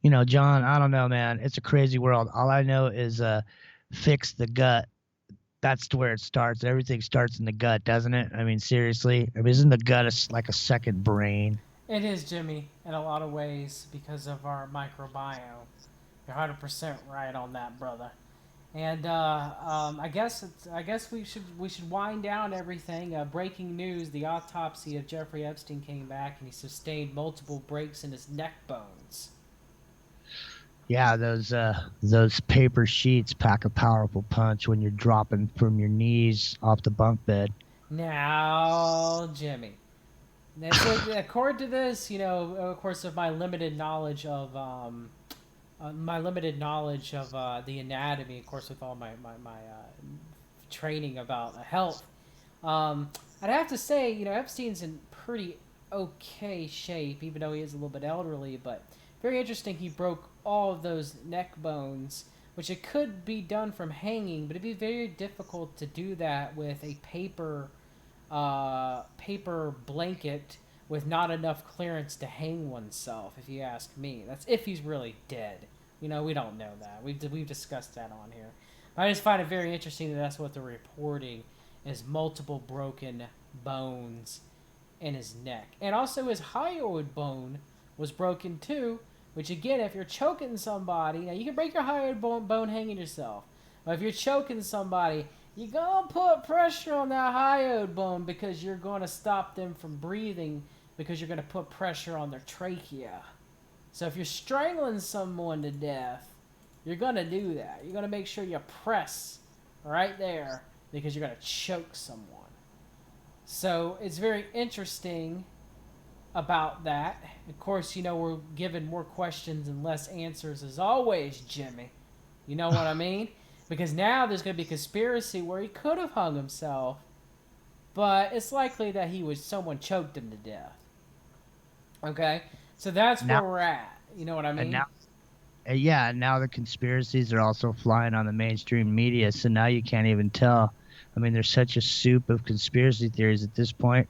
John, I don't know, man. It's a crazy world. All I know is fix the gut. That's where it starts. Everything starts in the gut, doesn't it? I mean, seriously. Isn't the gut like a second brain? It is, Jimmy, in a lot of ways because of our microbiome. You're 100% right on that, brother. And I guess we should wind down everything. Breaking news: the autopsy of Jeffrey Epstein came back, and he sustained multiple breaks in his neck bones. Yeah, those paper sheets pack a powerful punch when you're dropping from your knees off the bunk bed. Now, Jimmy. So, according to this, of course, of my limited knowledge of the anatomy, of course, with all my training about health, I'd have to say, Epstein's in pretty okay shape, even though he is a little bit elderly. But very interesting, he broke all of those neck bones, which it could be done from hanging, but it'd be very difficult to do that with a paper blanket with not enough clearance to hang oneself, if you ask me. That's if he's really dead. We don't know that. We've discussed that on here. But I just find it very interesting that that's what they're reporting, is multiple broken bones in his neck. And also his hyoid bone was broken too, which again, if you're choking somebody, now you can break your hyoid bone hanging yourself. But if you're choking somebody, you're going to put pressure on that hyoid bone because you're going to stop them from breathing, because you're going to put pressure on their trachea. So if you're strangling someone to death, you're going to do that. You're going to make sure you press right there because you're going to choke someone. So it's very interesting about that. Of course, we're given more questions and less answers as always, Jimmy. You know what I mean? Because now there's going to be a conspiracy where he could have hung himself, but it's likely that someone choked him to death. Okay? So that's where we're at. You know what I mean? And now the conspiracies are also flying on the mainstream media, so now you can't even tell. I mean, there's such a soup of conspiracy theories at this point.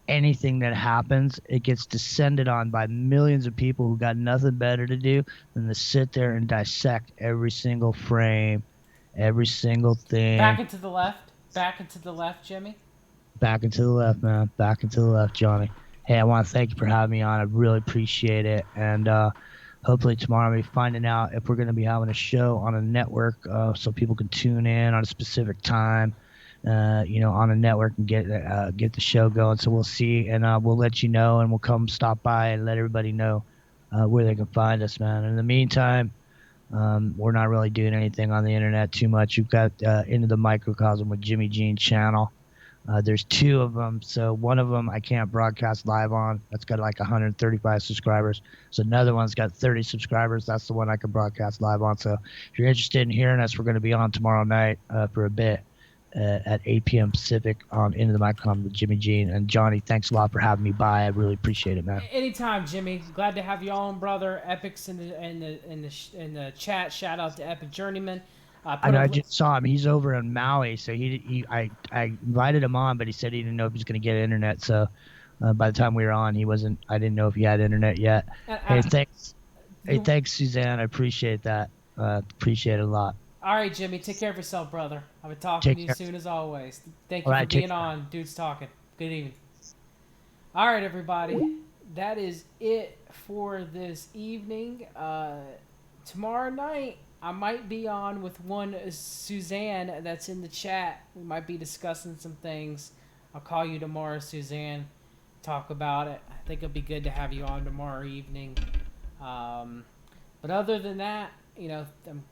Anything that happens, it gets descended on by millions of people who got nothing better to do than to sit there and dissect every single frame, every single thing. Back and to the left. Back and to the left, Jimmy. Back and to the left, man. Back and to the left, Johnny. Hey, I want to thank you for having me on. I really appreciate it. And hopefully tomorrow I'll be finding out if we're going to be having a show on a network so people can tune in on a specific time, on a network and get the show going. So we'll see, and we'll let you know, and we'll come stop by and let everybody know where they can find us, man. In the meantime, we're not really doing anything on the internet too much. We've got Into the Microcosm with Jimmy Jean channel. There's two of them, so one of them I can't broadcast live on. That's got like 135 subscribers. So another one's got 30 subscribers. That's the one I can broadcast live on. So if you're interested in hearing us, we're going to be on tomorrow night for a bit at 8 p.m. Pacific on Into the Microcosm with Jimmy Jean. And Johnny, thanks a lot for having me by. I really appreciate it, man. Anytime, Jimmy. Glad to have you on, brother. Epic's in the chat. Shout out to Epic Journeyman. I just saw him. He's over in Maui, so I invited him on, but he said he didn't know if he was going to get internet. So by the time we were on, I didn't know if he had internet yet. Hey, thanks. Thanks, Suzanne. I appreciate that. Appreciate it a lot. All right, Jimmy. Take care of yourself, brother. I'll be talking to you soon as always. Thank you for being on. Dudes Talking. Good evening. All right, everybody. That is it for this evening. Tomorrow night, I might be on with one Suzanne that's in the chat. We might be discussing some things. I'll call you tomorrow, Suzanne. Talk about it. I think it'll be good to have you on tomorrow evening. But other than that,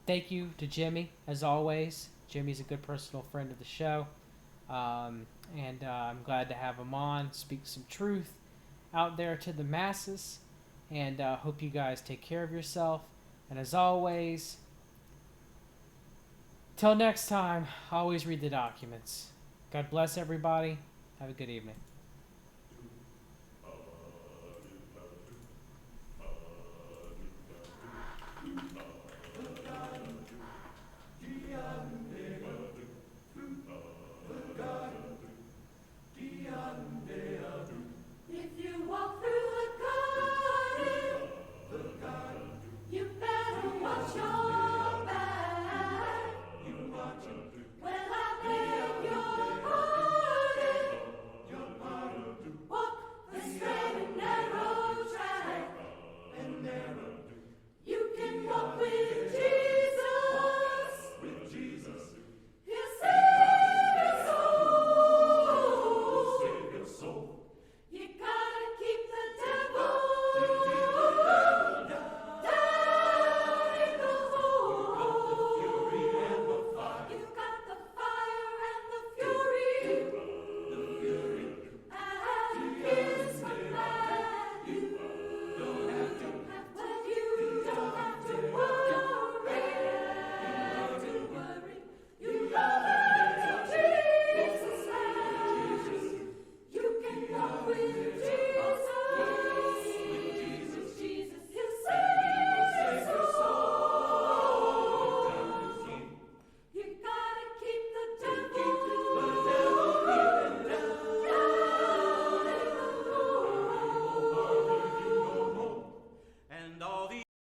thank you to Jimmy, as always. Jimmy's a good personal friend of the show. And I'm glad to have him on, speak some truth out there to the masses. And hope you guys take care of yourself. And as always, till next time, always read the documents. God bless everybody. Have a good evening.